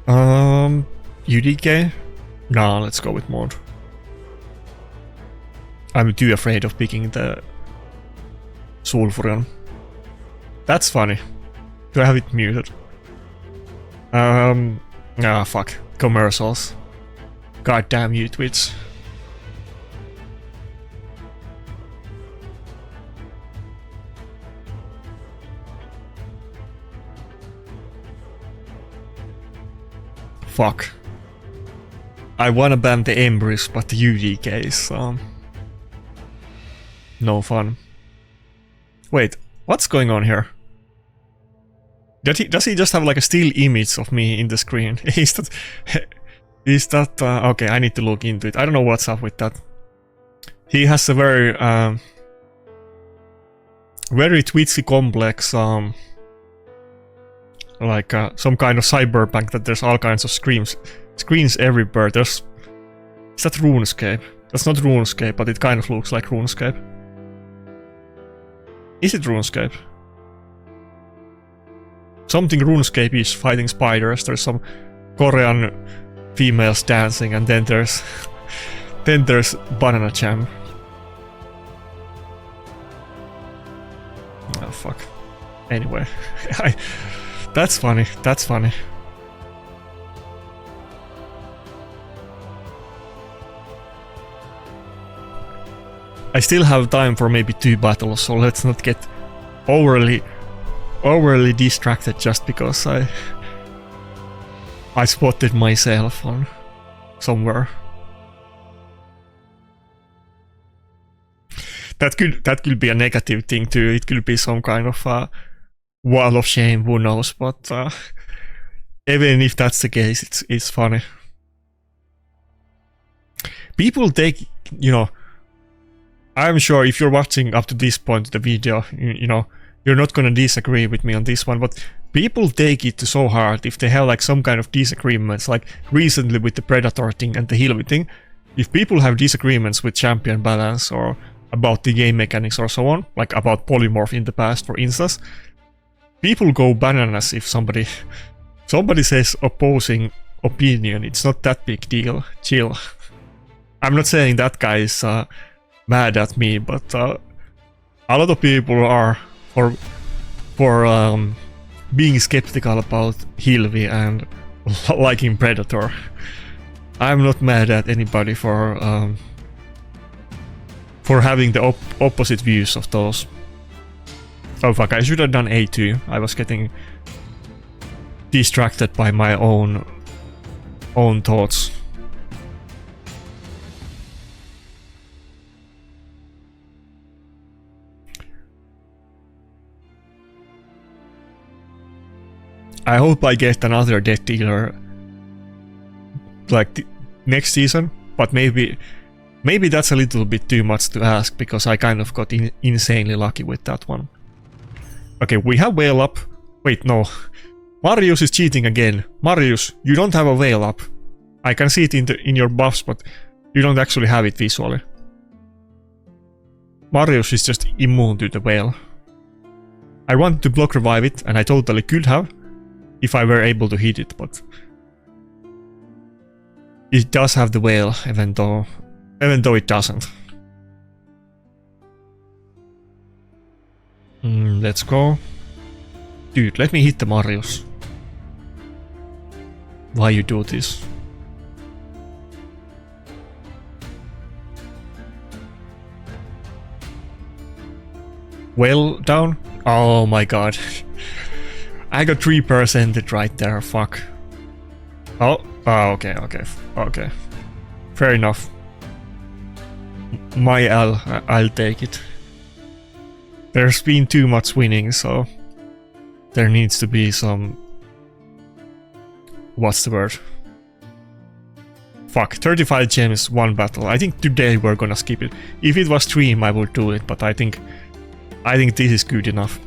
UDK? Nah, let's go with mod. I'm too afraid of picking the Sulfurion. That's funny. Do I have it muted? Fuck. Commercials. God damn you, Twitch. Fuck. I wanna ban the Embrys, but the UDK is no fun. Wait, what's going on here? Does he just have like a still image of me in the screen? Is that okay, I need to look into it. I don't know what's up with that. He has a very Twitchy complex like some kind of cyberpunk that there's all kinds of screens everywhere. Is that RuneScape? That's not RuneScape, but it kind of looks like RuneScape. Is it RuneScape? Something RuneScape is fighting spiders. There's some Korean females dancing, and then there's Banana Jam. Oh fuck. Anyway, that's funny. That's funny. I still have time for maybe 2 battles, so let's not get overly distracted just because I spotted myself on somewhere. That could be a negative thing too. It could be some kind of wall of shame, who knows, but even if that's the case, it's funny. People take, you know, I'm sure if you're watching up to this point of the video, you know, you're not gonna disagree with me on this one, but people take it so hard if they have like some kind of disagreements, like recently with the Predator thing and the Hilvi thing. If people have disagreements with champion balance or about the game mechanics or so on, like about polymorph in the past for instance, people go bananas if somebody says opposing opinion. It's not that big deal. Chill. I'm not saying that guy is mad at me, but a lot of people are for being skeptical about Hilvi and liking Predator. I'm not mad at anybody for having the opposite views of those. Oh fuck, I should have done A2. I was getting distracted by my own thoughts. I hope I get another Death Dealer like next season, but maybe that's a little bit too much to ask because I kind of got insanely lucky with that one. Okay, we have Whale up. Wait, no. Marius is cheating again. Marius, you don't have a Whale up. I can see it in your buffs, but you don't actually have it visually. Marius is just immune to the Whale. I wanted to block revive it, and I totally could have if I were able to hit it, but it does have the Whale, even though it doesn't. Let's go. Dude, let me hit the Marius. Why you do this? Well down? Oh my god. I got 3% right there, fuck. Oh, okay. Fair enough. My L, I'll take it. There's been too much winning, so there needs to be some... What's the word? Fuck, 35 gems, 1 battle. I think today we're gonna skip it. If it was stream, I would do it, but I think this is good enough.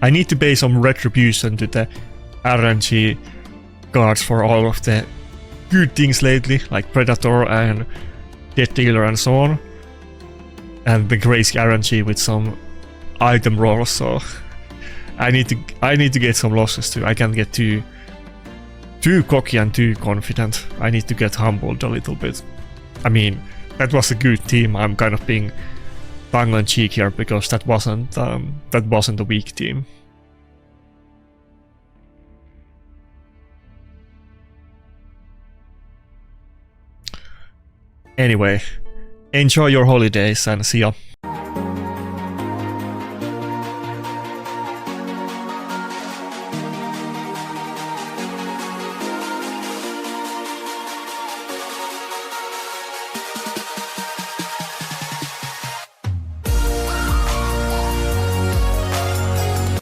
I need to pay some retribution to the RNG cards for all of the good things lately, like Predator and Death Dealer and so on. And the crazy RNG with some item rolls, so I need to get some losses too. I can't get too cocky and too confident. I need to get humbled a little bit. I mean, that was a good team. I'm kind of being tongue-in-cheek here because that wasn't a weak team. Anyway, enjoy your holidays and see ya.